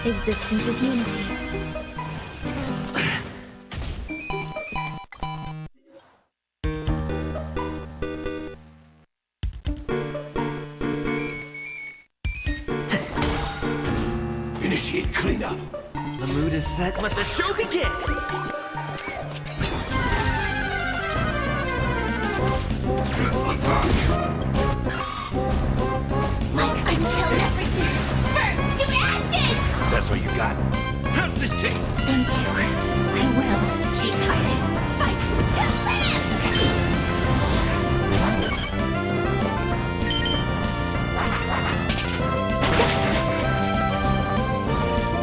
Existence is unity. Initiate cleanup. The mood is set. Let the show begin! Until everything burns to ashes! That's all you got? How's this taste? Thank you. I will keep fighting. Fight to live!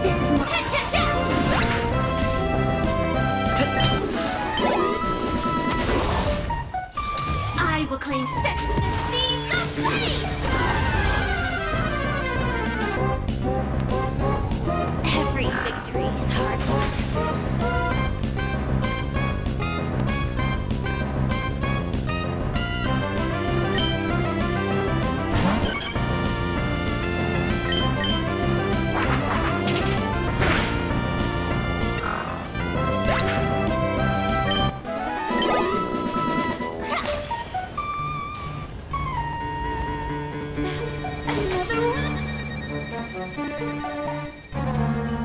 This is my... I will claim sex in the seas of space! Every victory is hard won.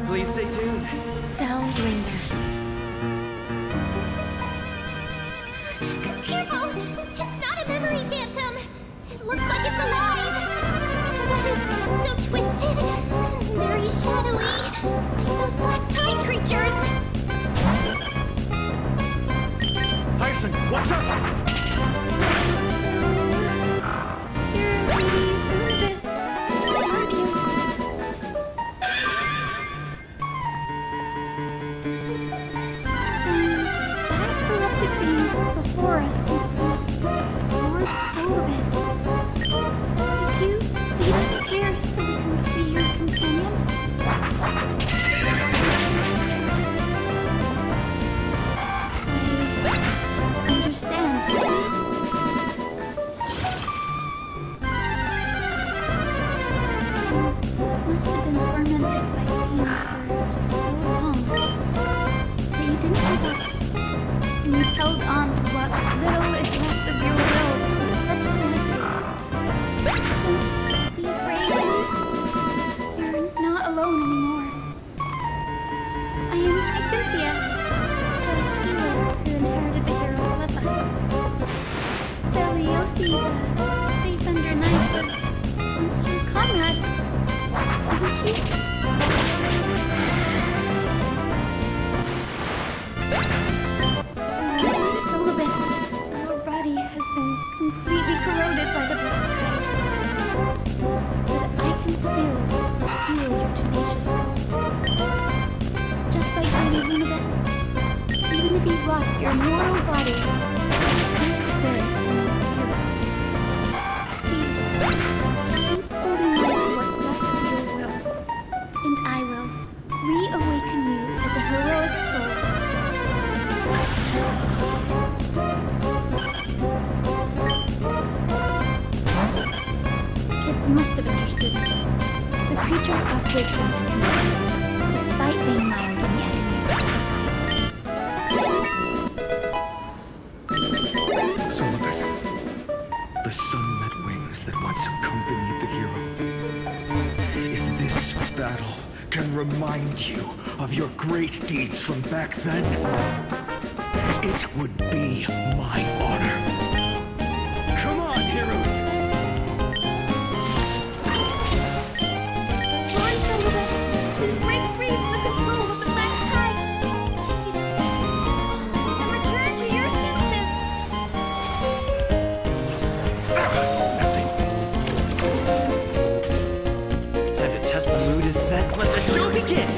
Please stay tuned. Sound lingers. Careful! It's not a memory phantom! It looks like it's alive! But it's so twisted and very shadowy, like those black tide creatures! Hyacinth, watch out! You're really doing this, aren't you? That corrupted being before us must be Lord Solibus. Did you lead us here so we can free your companion? I understand. Must have been tormented by pain for so long. But you didn't give up. And you held on to what little is left of your will with such tenacity. Don't be afraid. You're not alone anymore. I am Cynthia, the healer who inherited the hero's bloodline. Celiosi, the Faith Under Knight, was once your comrade. Isn't she? Solibus, your body has been completely corroded by the black tide. But I can still feel your tenacious soul. Just like Lady Lunibus, even if you've lost your mortal body, your spirit remains pure. Please, keep holding on to what's left of your will, and I will reawaken you as a heroic soul. It must have understood me. It's a creature of wisdom and tenacity, despite being mired in the agony of the tide. Solibus, the sun that wings that once accompanied the hero. If this battle can remind you of your great deeds from back then, it would be my honor. Come on, heroes! Join Solibus! Please break free from the control of the black tide! And return to your senses! Time to test the mood is set. Let the show begin!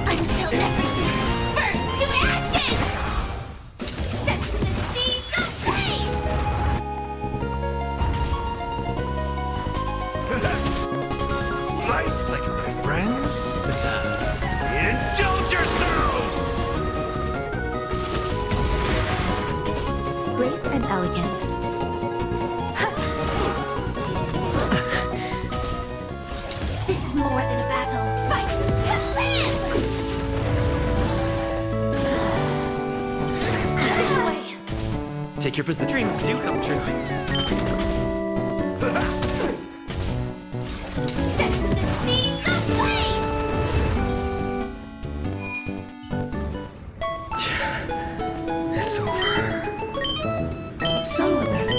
Until everything burns to ashes! Set in the seas of space! Nice second, my friends. Indulge yourselves! elegance. This is more than a battle. Fight to live! Take your position. Dreams do come true. Set the seas ablaze! It's over. Soloist.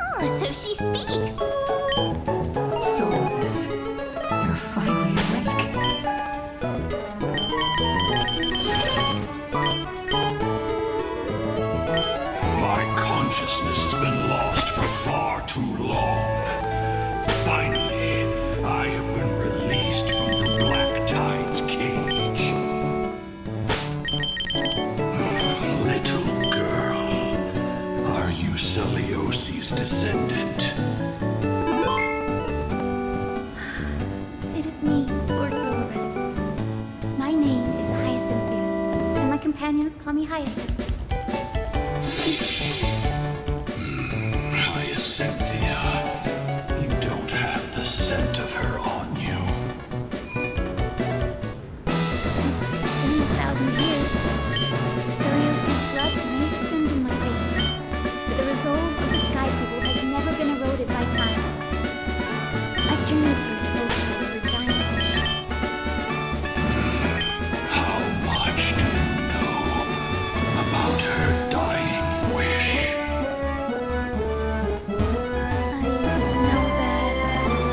Oh, so she speaks. Soloist, you're finally awake. My consciousness has been lost for far too long. Finally, I have been released from the Black Tide's cage. Little girl, are you Celiosi's descendant? It is me, Lord Solibus. My name is Hyacinthia, and my companions call me Hyacinth. Hyacinthia, you don't have the scent of her on you. It's been 1,000 years. Celiosi's blood may have thinned in my veins, but the resolve of the Sky People has never been eroded by time. I've journeyed here to fulfill her dying wish. How much do you know about her dying wish? I know that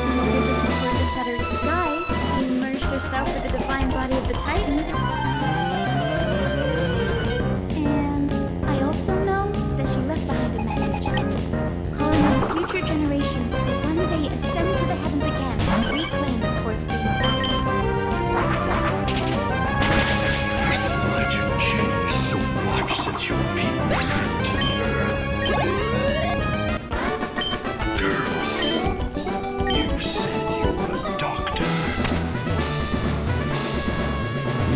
in order to support the shattered sky, she merged herself with the divine body of the Titan. And I also know that she left behind a message, calling on future generations to one day ascend to the heavens again and reclaim the fourth flame of battle. Has the legend changed so much since your people came to Earth? Girl, you said you were a doctor.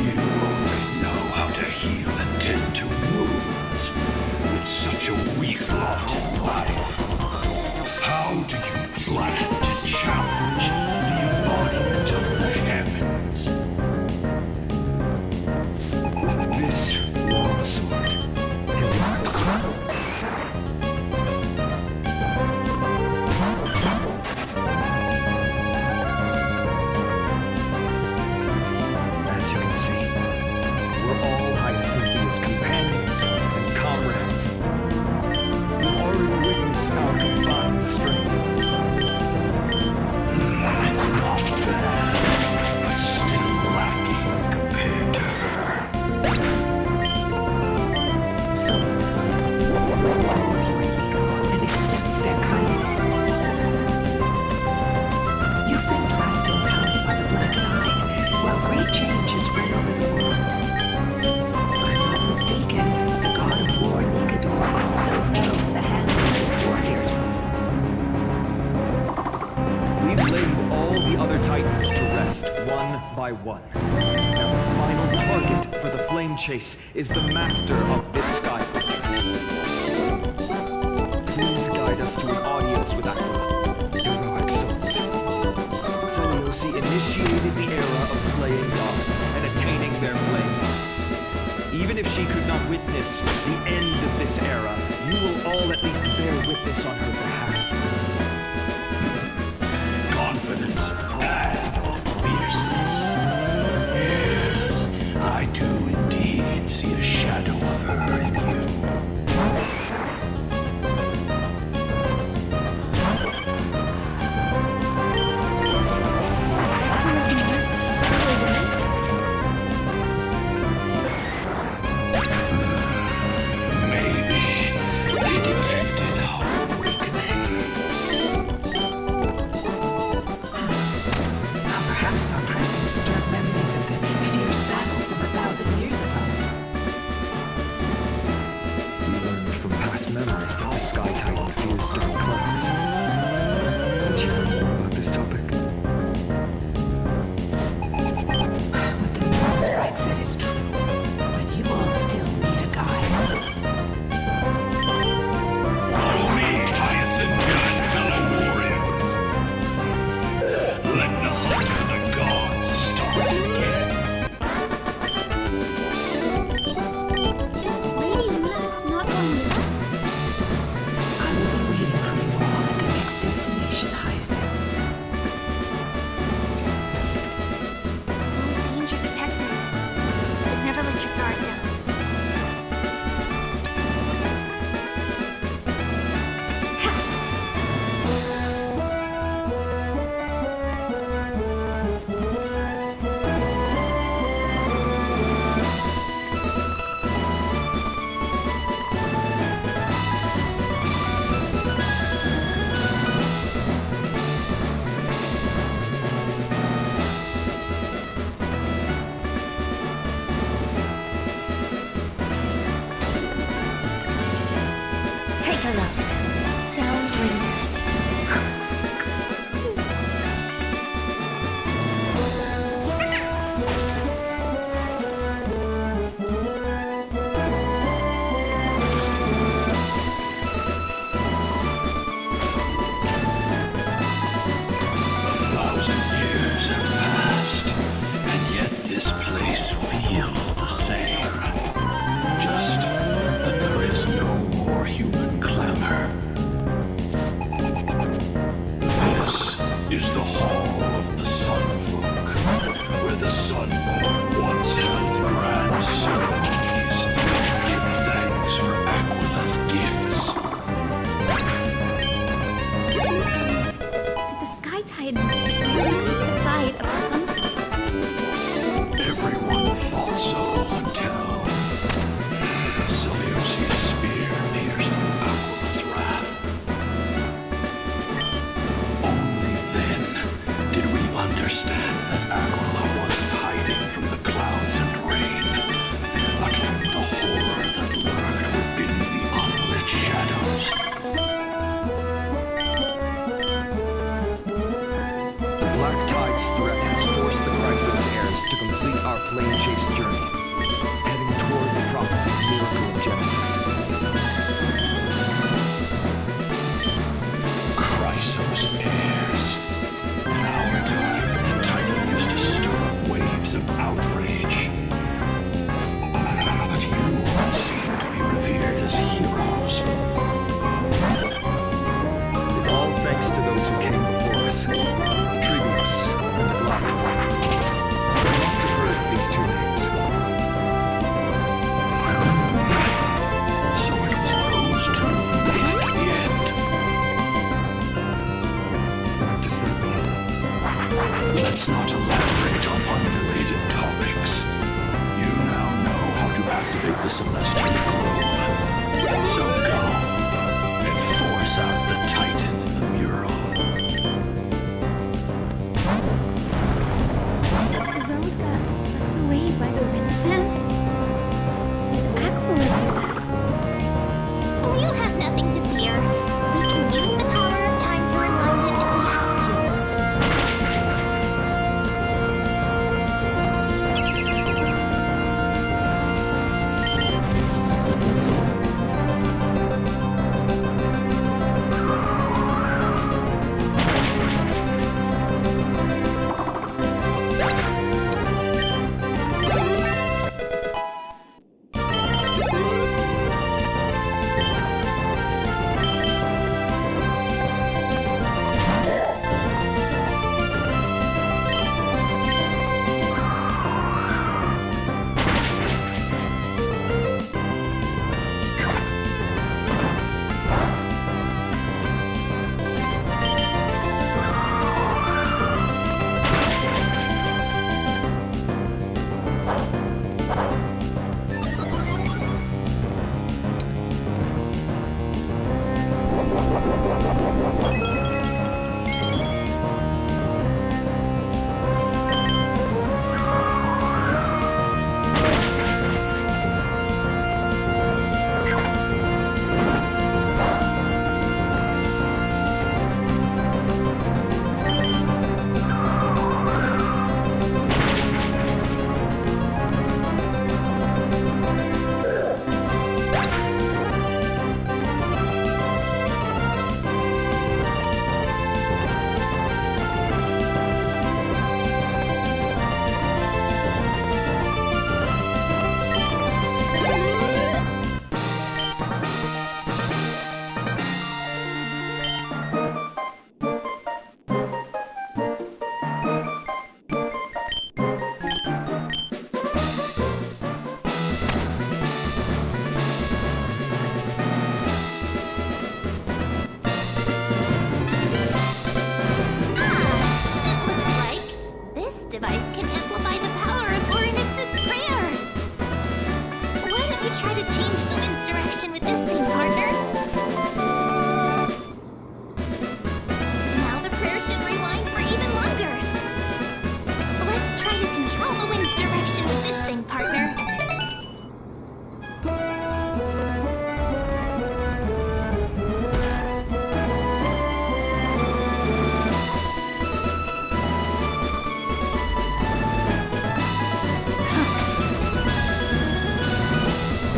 You only know how to heal and tend to wounds with such a weak lot in life. How do you plan to challenge the embodiment of the heavens? This war sword, it lacks. As you can see, we're all Hyacinthia's companions and comrades. You've already witnessed our combined strength. It's not bad, but still lacking compared to her. Soloist, let go of your ego and accept their kindness. You've been trapped in time by the Black Tide, while great change has spread over the world. If I'm not mistaken, the god of war Nikador also fell to the hands of its warriors. We've laid all the other Titans to rest, one by one. Now the final target for the flame chase is the master of this sky fortress. Please guide us to an audience with Aquila. Heroic souls. Celiosi initiated the era of slaying gods and attaining their flames. Even if she could not witness the end of this era, you will all at least bear witness on her behalf. Confidence and fierceness. Yes, I do indeed see a shadow of her in you. Maybe they detected our awakening. Perhaps our presence stirred memories of the fierce battle from 1,000 years ago. We learned from past memories that the Sky Titan fears dark clouds. Would you know more about this topic? What the Mons sprite said is true. understand that Aquila wasn't hiding from the clouds and rain, but from the horror that lurked within the unlit shadows. The Black Tide's threat has forced the Chrysos heirs to complete our flame chase journey, heading toward the prophecy's miracle of Genesis. Chrysos heirs. In our time, the title used to stir up waves of outrage. But you all seem to be revered as heroes. It's all thanks to those who came before us, Trivius and Glaucon. You must have heard of these two names. So it was those two who made it to the end. What does that mean? Let's not elaborate on unrelated topics. You now know how to activate the celestial globe. So go and force out the Titan in the mural. The road got swept away by the wind fan? Did Aquila do that? You have nothing to fear. We can use the power of time to rewind it if we have to.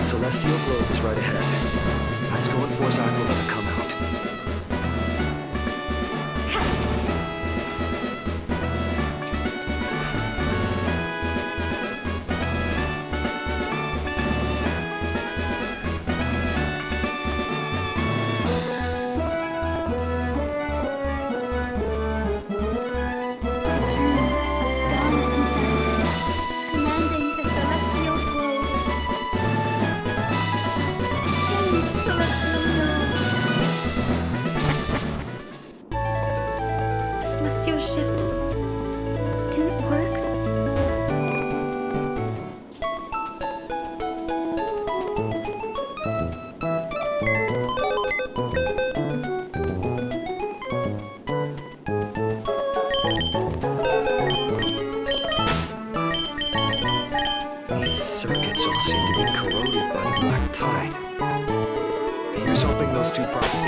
celestial globe is right ahead. Let's go and force Aquila to come out. Celestial globe.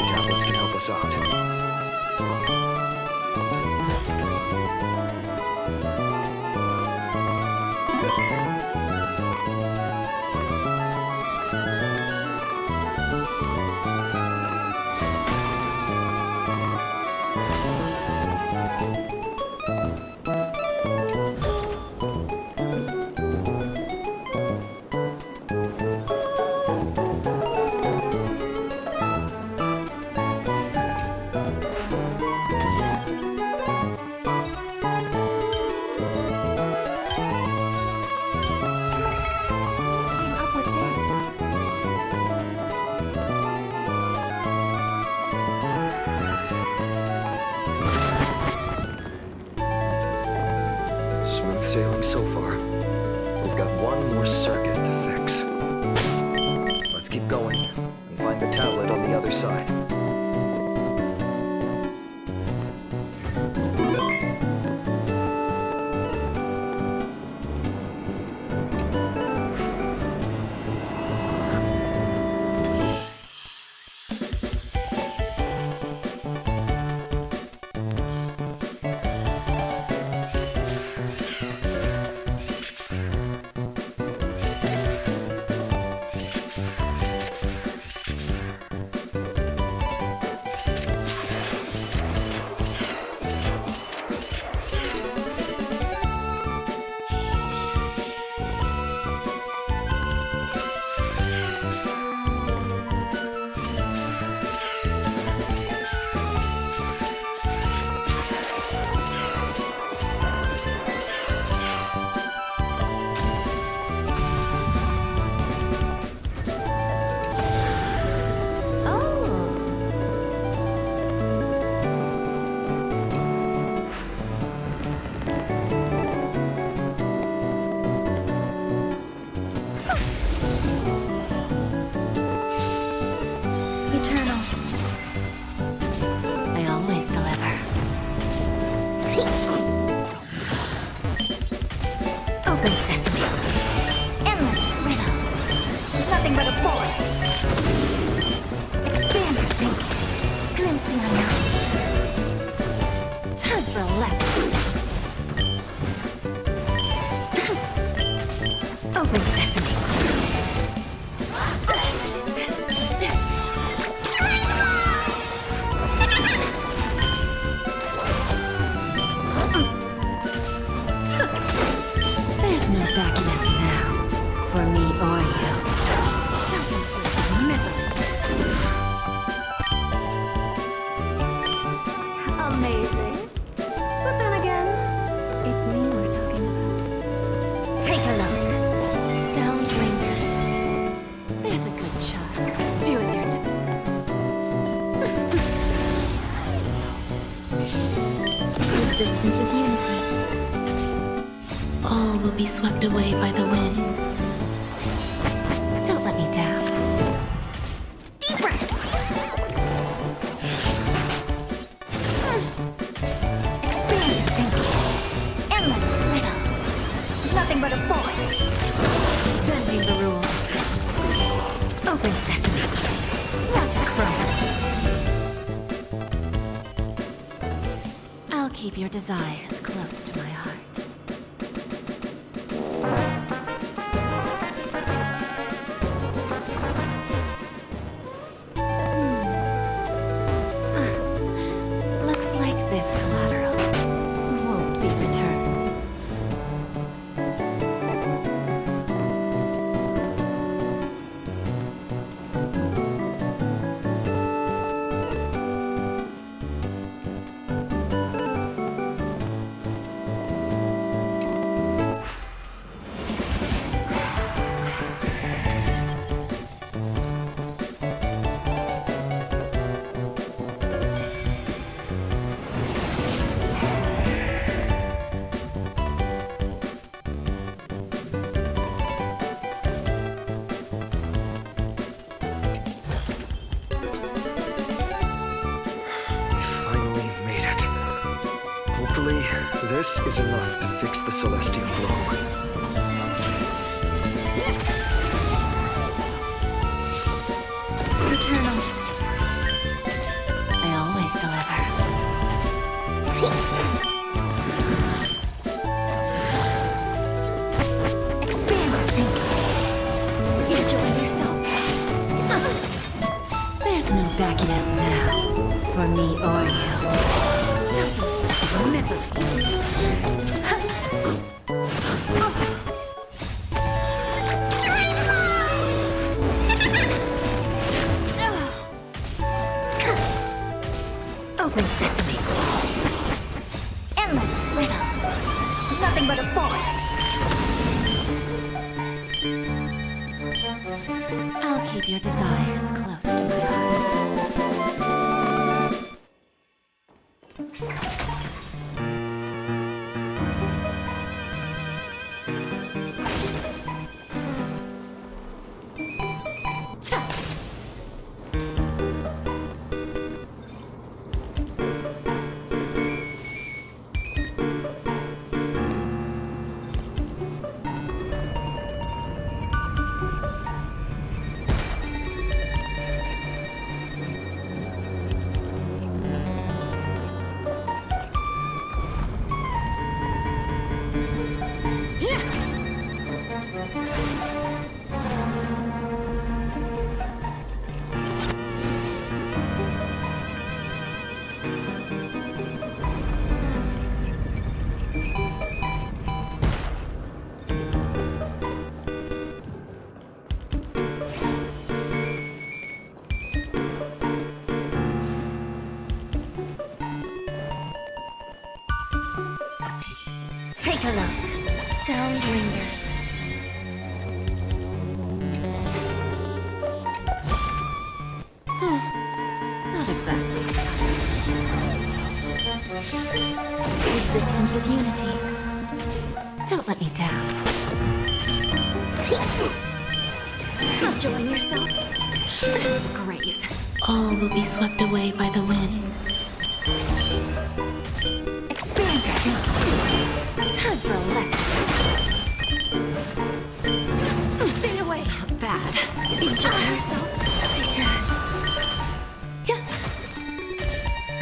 Legacy tablets can help us out. Up with this. Smooth sailing so far. We've got one more circuit to fix. Let's keep going and find the tablet on the other side. Eternal. I always deliver. Open sesame. Endless riddles. Nothing but a void. Expand your thinking. Glimpse the unknown. Time for a lesson. Open sesame. There's no backing out now. For me or you. Something for misery. Amazing. But then again, it's me we're talking about. Take a look. Sound ringers. There's a good chunk. Do as you're told. Resistance is unity. All will be swept away by the wind. Don't let me down. Deep breaths. Expand your thinking. Endless riddles. Nothing but a void. Bending the rules. Open sesame. Watch it crumble. I'll keep your desires close to my heart. Looks like this collateral won't be returned. Hopefully, this is enough to fix the celestial glow. Eternal. Nothing but a fort. I'll keep your desires close to my heart. Take a look. Sound lingers. Not exactly. Existence is unity. Don't let me down. Join yourself. Just a graze. All will be swept away by the wind. Expand your Time for a lesson. Stay away. Not bad. Enjoy yourself. Return.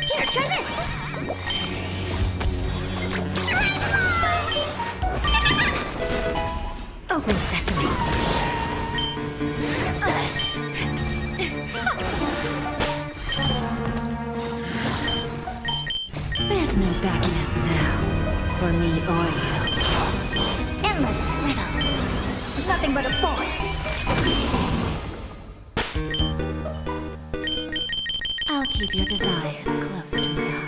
Here, try this. Open sesame. There's no backing out now. For me or you. Endless riddles. Nothing but a fort. I'll keep your desires close to my heart.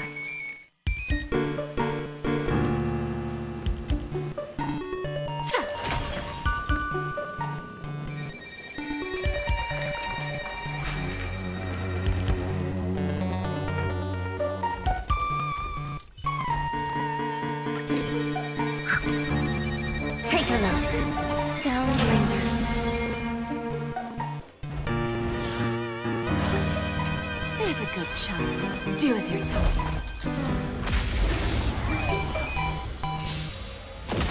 Take a look. Sound lingers. There's a good child. Do as you're told.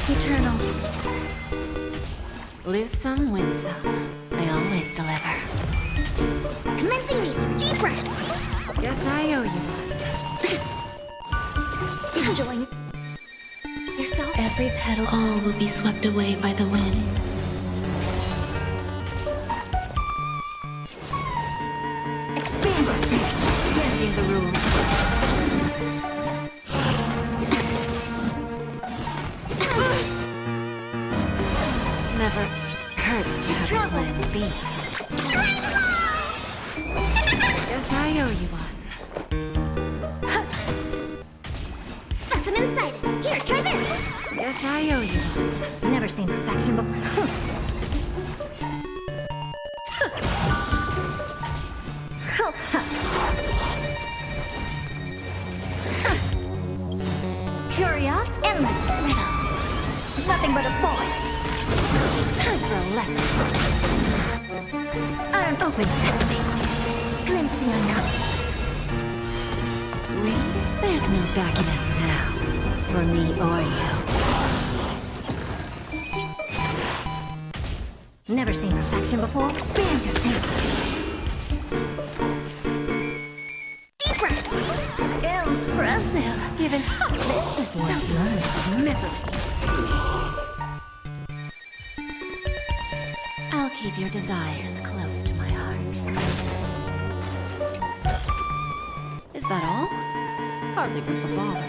Eternal. Lose some, win some. I always deliver. Commencing research. Deep breaths. Guess I owe you one. Enjoy yourself. Every petal, all will be swept away by the wind. Expand your thinking. Bending the rules. Never hurts to have a plan B. Guess I owe you one. Specimen sighted. Here, try this. Guess I owe you one. Never seen perfection before. Curious, endless riddles. Nothing but a fort. Time for a lesson. An open sesame. Glimpse the unknown. There's no backing out now. For me or you. Never seen perfection before. Expand your thinking. Deep breaths. Impressive. Given This is so misery. I'll keep your desires close to my heart. Is that all? Hardly worth the bother.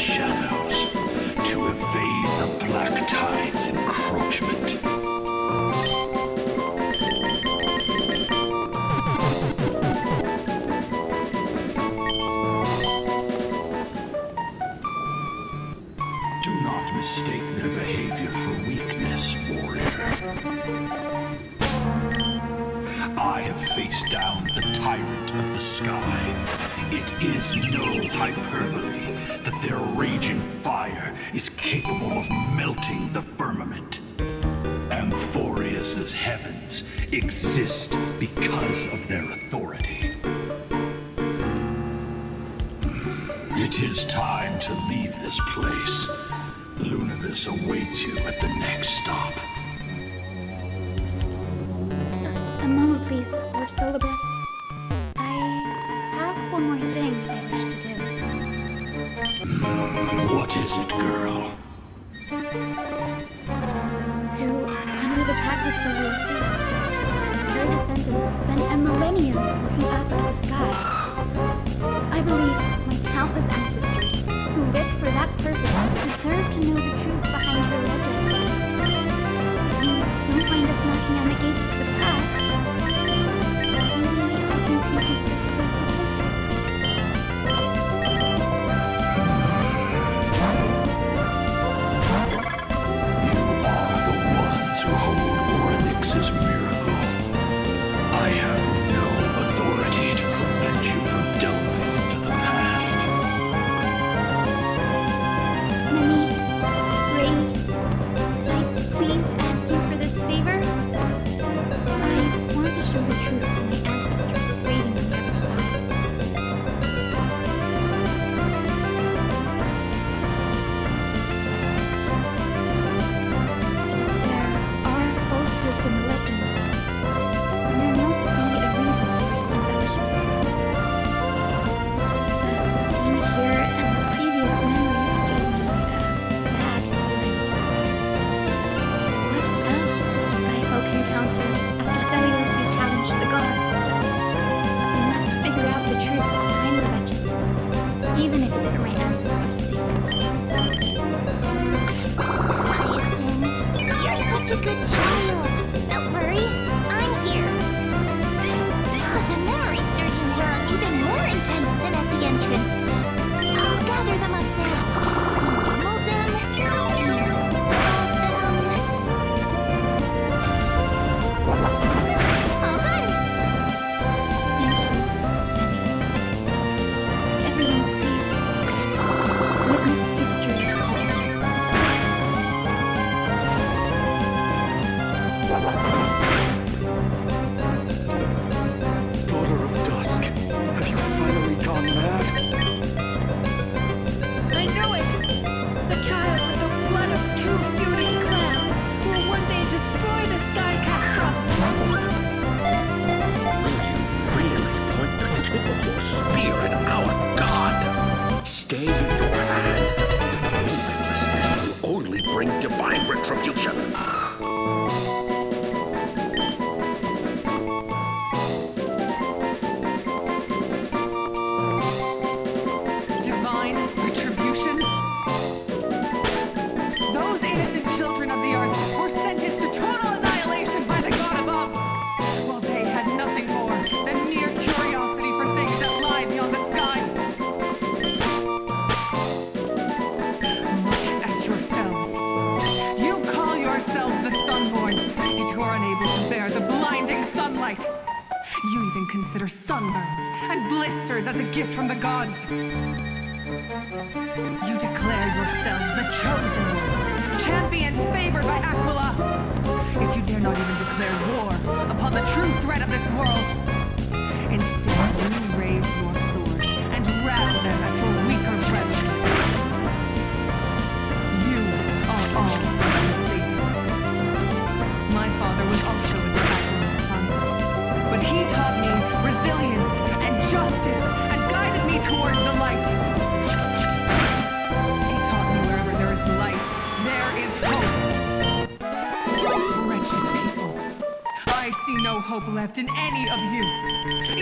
shadows to evade the Black Tide's encroachment. Do not mistake their behavior for weakness, warrior. I have faced down the tyrant of the sky. It is no hyperbole that their raging fire is capable of melting the firmament. Amphorius's heavens exist because of their authority. It is time to leave this place. Lunavis awaits you at the next stop. A moment, please, Lord Solibus. I have one more thing I wish to do. What is it, girl? To honor the pact with Celiosi, her descendants spent a millennium looking up at the sky. I believe my countless ancestors who lived for that purpose deserve to know the truth behind her legend. If you don't mind us knocking on the gates of the past, maybe I can peek into this place's history. You are the ones who hold Orynyx's miracle. I have no authority to prevent you from delving into the past. Mimi, Brady, could I please ask you for this favor? I want to show the truth to my ancestors waiting on the other side. There are falsehoods in the legends, and there must be a reason for its embellishment. The scene here and the previous memories gave me a bad feeling. What else did the Skyfolk encounter after Celiosi challenged the god? I must figure out the truth behind the legend, even if it's for my ancestors' sake. Hyacinth, you're such a good child. Don't worry, I'm here. The memory surging here are even more intense than at the entrance. I'll gather them up now. Hold them and hold them. All done. Thank you, Emmy. Everyone, please, witness history. Daughter of Dusk, have you finally gone mad? I knew it! The child with the blood of two feuding clans who will one day destroy the Sky Castrum. Will you really point the tip of your spear at our god? Stay your hand. Relentlessness will only bring divine retribution. Divine retribution? Those innocent children of the earth were sentenced to total annihilation by the god above, while they had nothing more than mere curiosity for things that lie beyond the sky. Look at yourselves. You call yourselves the Sunborn, yet you are unable to bear the blinding sunlight. You even consider sunburns and blisters as a gift from the gods. You declare yourselves the chosen ones, champions favored by Aquila. Yet you dare not even declare war upon the true threat of this world. Instead, you raise your swords and ram them at your weaker brethren. You are all unsaving. My father was also a disciple of the sun, but he taught me resilience and justice and guided me towards the light. He taught me wherever there is light, there is hope. Wretched people, I see no hope left in any of you.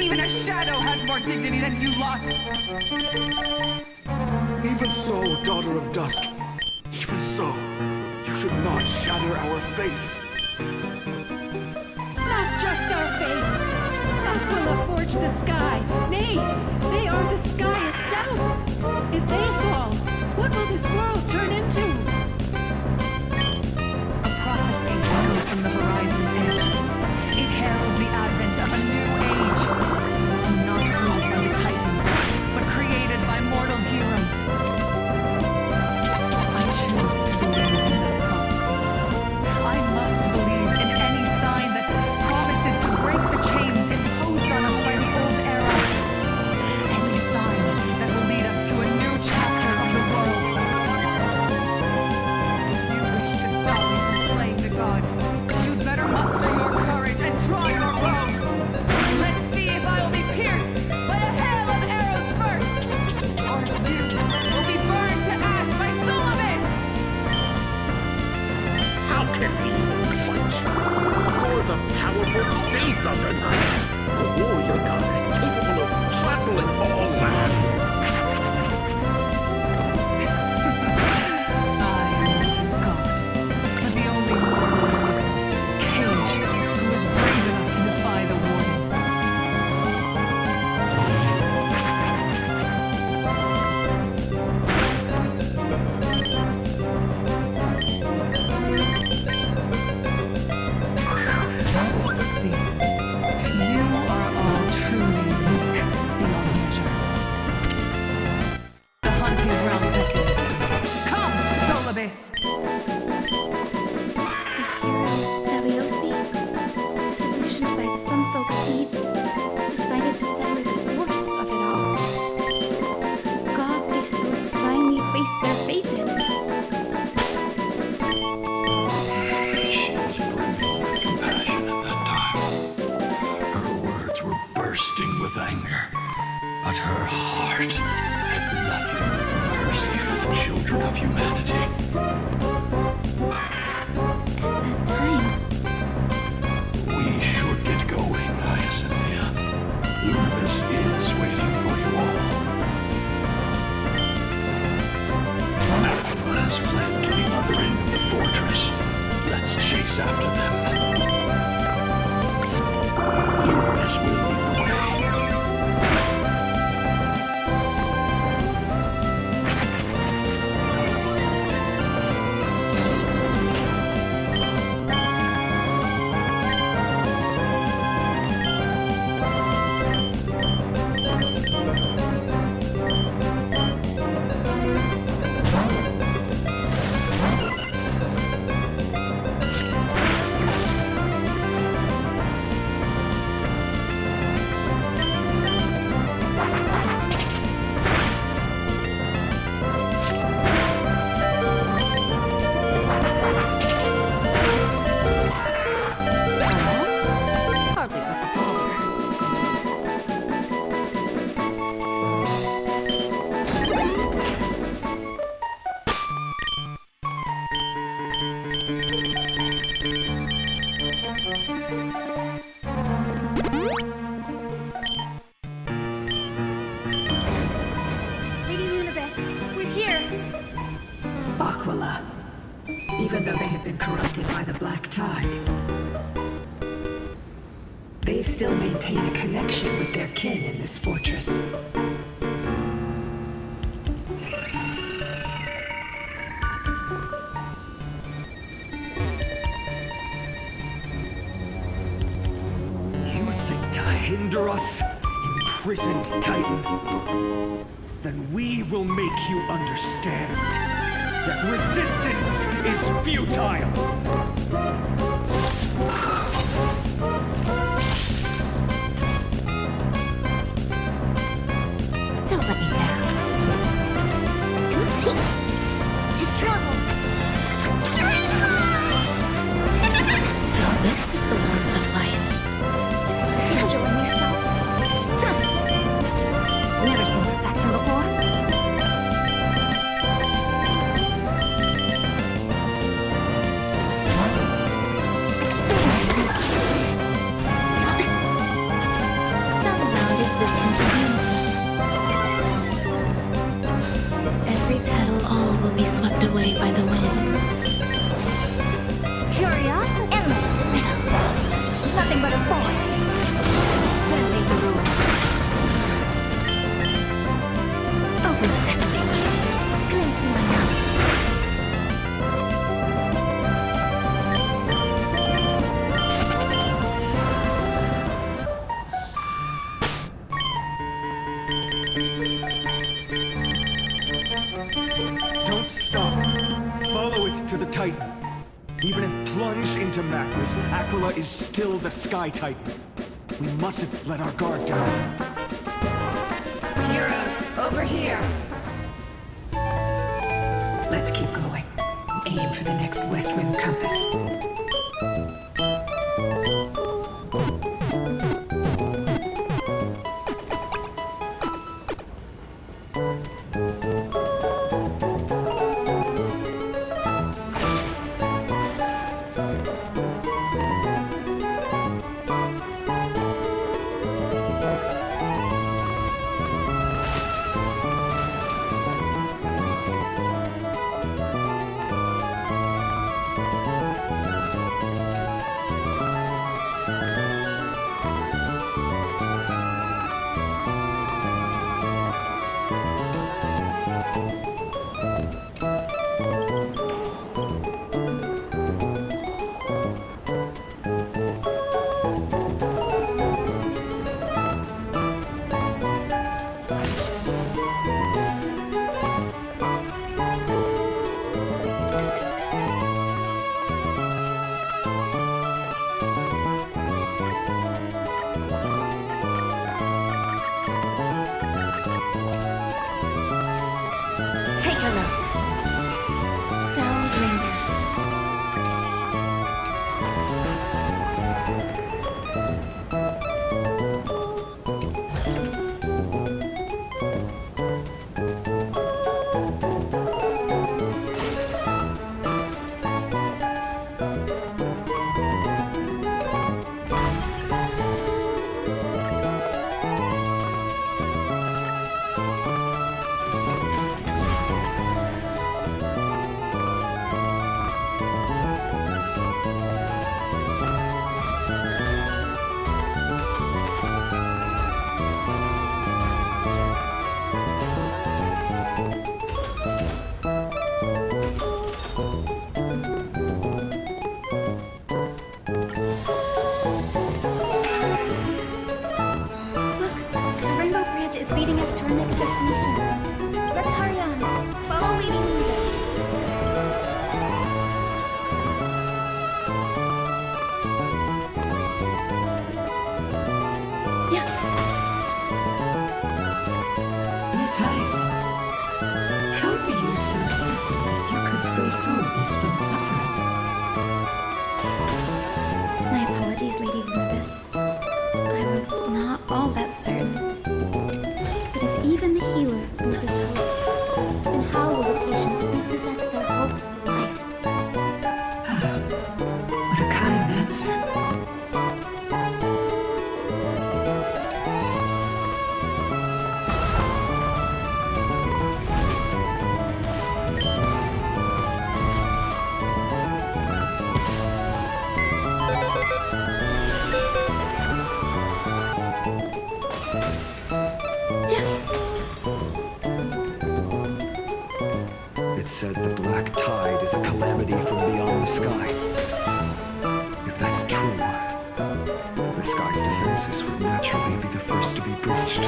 Even a shadow has more dignity than you lot. If Even so, Daughter of Dusk, even so, you should not shatter our faith. Not just our faith. Aquila forged the sky. Nay, they are the sky itself. If they fall, what will this world turn into? A prophecy echoes from the horizon's edge. It heralds the advent of a new age. One not ruled by the Titans, but created by mortal heroes. I choose to believe in that prophecy. I must believe in any sign that promises to break the chains imposed on us by the old era. Any sign that will lead us to a new chapter of the world. If you wish to stop me from slaying the god, you'd better muster your courage and draw your bows. Let's see if I will be pierced by a hail of arrows first, or if you will be burned to ash by Solomon. How can we fight you? You're the powerful Day Thunder Knight, a warrior goddess capable of traveling all lands. I am God, but the only mortal in this cage who is brave enough to defy the warden. See, you are all truly unique beyond measure. The haunted realm beckons. Come, Solobis! Celiosi, disillusioned by the Sun Folk's deeds, decided to sever the source of it all. God they so blindly placed their faith in. She was brimming with compassion at that time. Her words were bursting with anger, but her heart had nothing but mercy for the children of humanity. At that time, We should get going, Hyacinthia. Luminous is waiting for you all. Aquila has fled to the other end of the fortress. Let's chase after them. Luminous will lead the way. Hardly worth the bother. Lady Lunabis, we're here. Aquila, even though they have been corrupted by the Black Tide, they still maintain a connection with their kin in this fortress. You think to hinder us, imprisoned Titan? Then we will make you understand that resistance is futile! Don't let me down. To travel. So this is the warmth of life. Enjoying yourself? Never seen perfection before? Extend your reach. will be swept away by the wind. Curiosity. Endless riddles. Nothing but a void. Plenty the ruins. Open sesame. Glimpse the unknown. Don't stop. Follow it to the Titan. Even if plunged into madness, Aquila is still the Sky Titan. We mustn't let our guard down. Heroes, over here. Let's keep going. Aim for the next West Wind compass. How are you so certain that you could free souls from suffering? My apologies, Lady Lunabis. I was not all that certain. But if even the healer loses hope, then how will the patients repossess their hope for life? What a kind answer. It's said the black tide is a calamity from beyond the sky. If that's true, the sky's defenses would naturally be the first to be breached.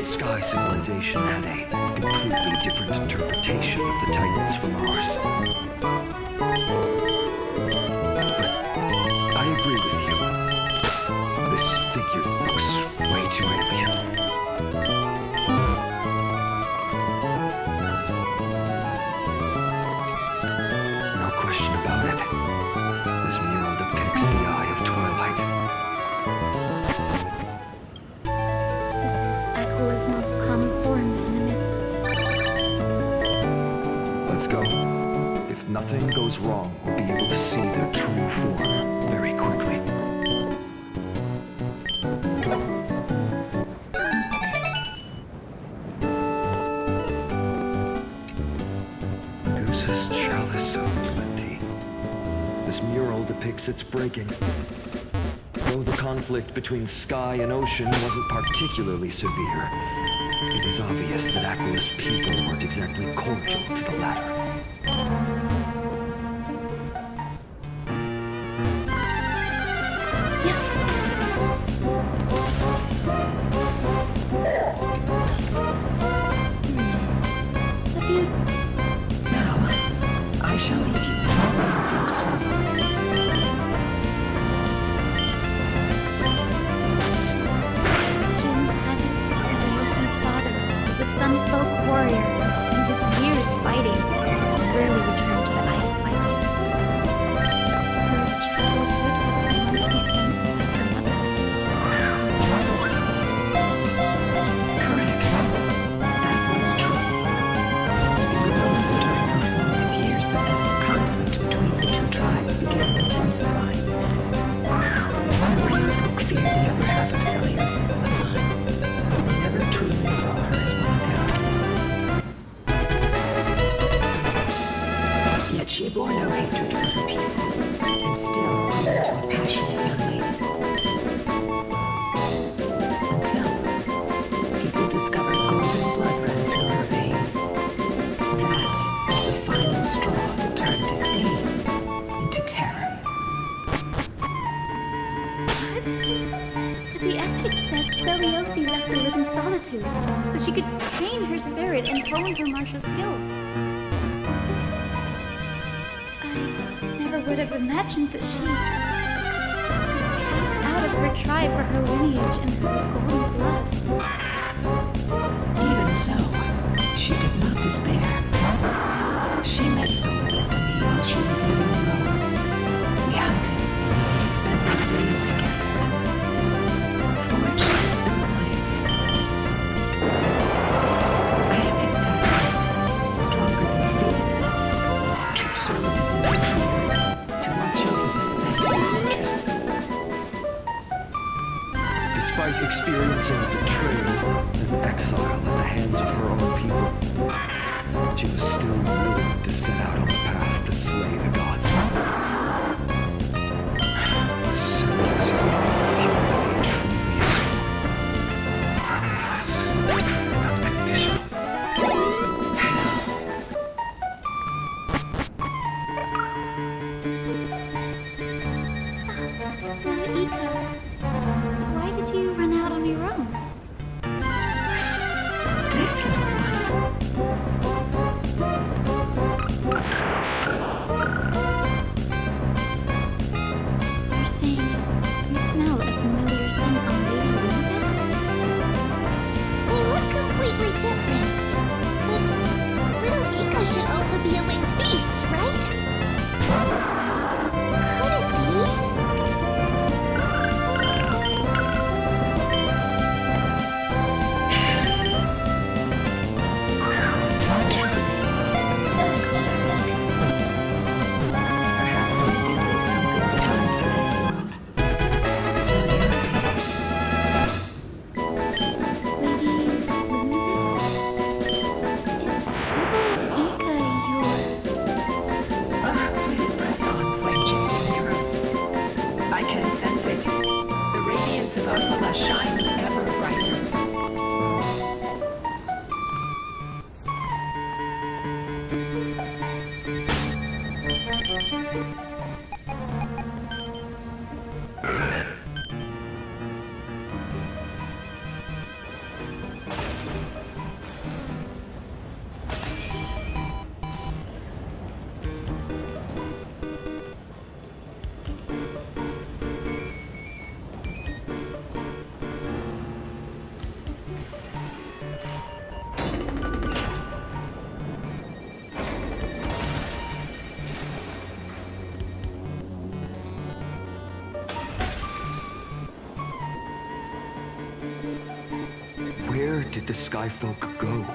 Sky civilization had a completely different interpretation of the Titans from ours. But I agree with you. This figure looks way too alien. This mural depicts the Eye of Twilight. This is Aquala's most common form in the myths. Let's go. If nothing goes wrong, we'll be able to see their true form very quickly. Goose's chalice of plenty. This mural depicts its breaking. Though the conflict between sky and ocean wasn't particularly severe, it is obvious that Aquala's people weren't exactly cordial to the latter. Now, I shall lead you to the royal folks' home. Legend has it Celio's father was a Sun Folk warrior who spent his years fighting and rarely returned to the Eye of Twilight. Her childhood was mostly spent beside her mother. Correct. That was true. It was also during her formative years that the conflict between the two tribes began intensifying. Warrior folk feared the other half of Celios's bloodline. They never truly saw her as one of their own. Yet she bore no hatred for her people, and still grew into a passionate young lady. Until people discovered golden blood ran through her veins. That is the final straw that turned disdain into terror. But the epic said Celiosi left to live in solitude, so she could train her spirit and hone her martial skills. I never would have imagined that she was cast out of her tribe for her lineage and her golden blood. Even so, she did not despair. She met Solis and me while she was living in Rome. We hunted and spent our days together. Forged an alliance. I think that alliance, stronger than fate itself, kept Solis in control to watch over this abandoned fortress. Despite experiencing betrayal and exile at the hands of her own people, she was still willing to set out on the path to slay the gods. Celios' love for humanity truly so boundless and unconditional. Ika, why did you run out on your own? This little one. did the Sky Folk go?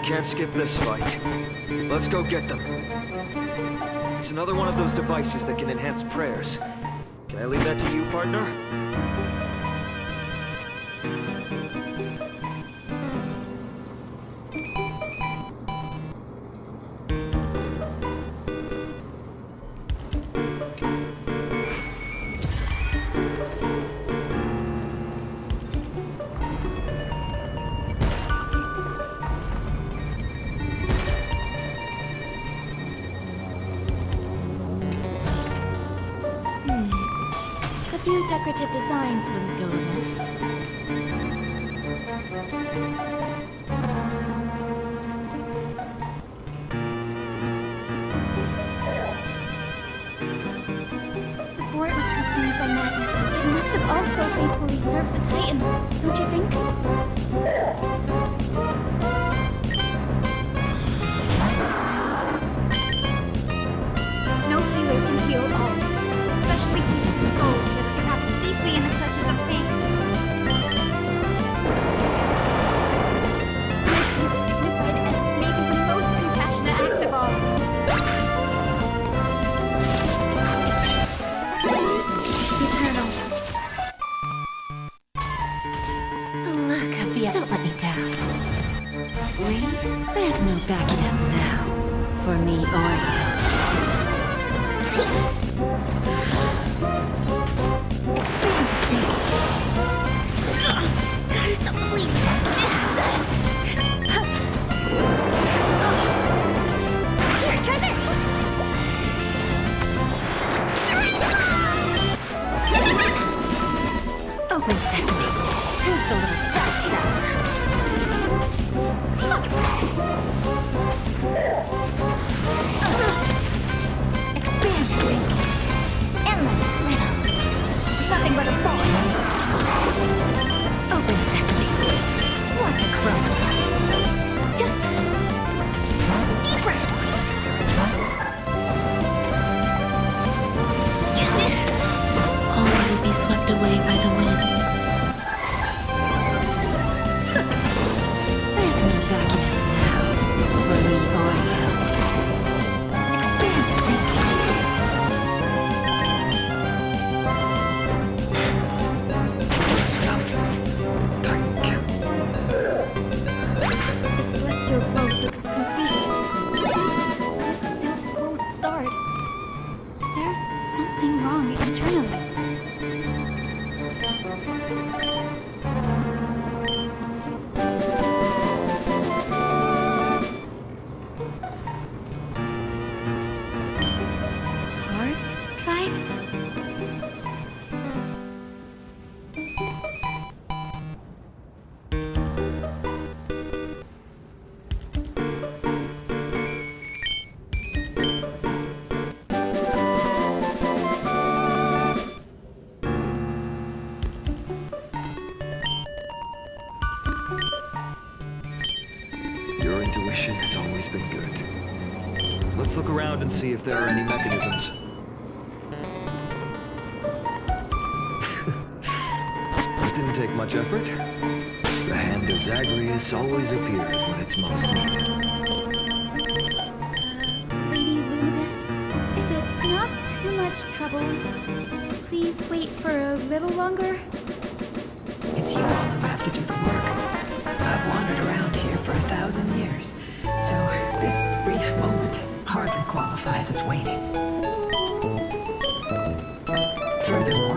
Can't skip this fight. Let's go get them. It's another one of those devices that can enhance prayers. Can I leave that to you, partner? A few decorative designs wouldn't go amiss. Before it was consumed by madness, it must have also faithfully served the Titan, don't you think? No healer can heal all, especially peaceful souls that are trapped deeply in the clutches of pain. Mercy of a dignified end may be the most compassionate act of all. Eternal. Look, Avia, don't let me down. There's no backing out now, for me or you. Expand to think. Gotta stop bleeding. Here, try this. Open sesame. Who's the little backstabber? Expand to think. Endless riddles. Nothing but a ball. Open sesame. Watch it crumble. Deep breaths. Only to be swept away by the wind. There's no backing out now, for me or you. Expand to think. Listen up, Titan. The celestial glow looks complete, but it still won't start. Is there something wrong internally? Hard drives? Your intuition has always been good. Let's look around and see if there are any mechanisms. It didn't take much effort. The hand of Zagreus always appears when it's most needed. Lady Luminous, if it's not too much trouble, please wait for a little longer. It's you all who have to do the work. I've wandered around here for 1,000 years, so this brief moment hardly qualifies as waiting. Furthermore,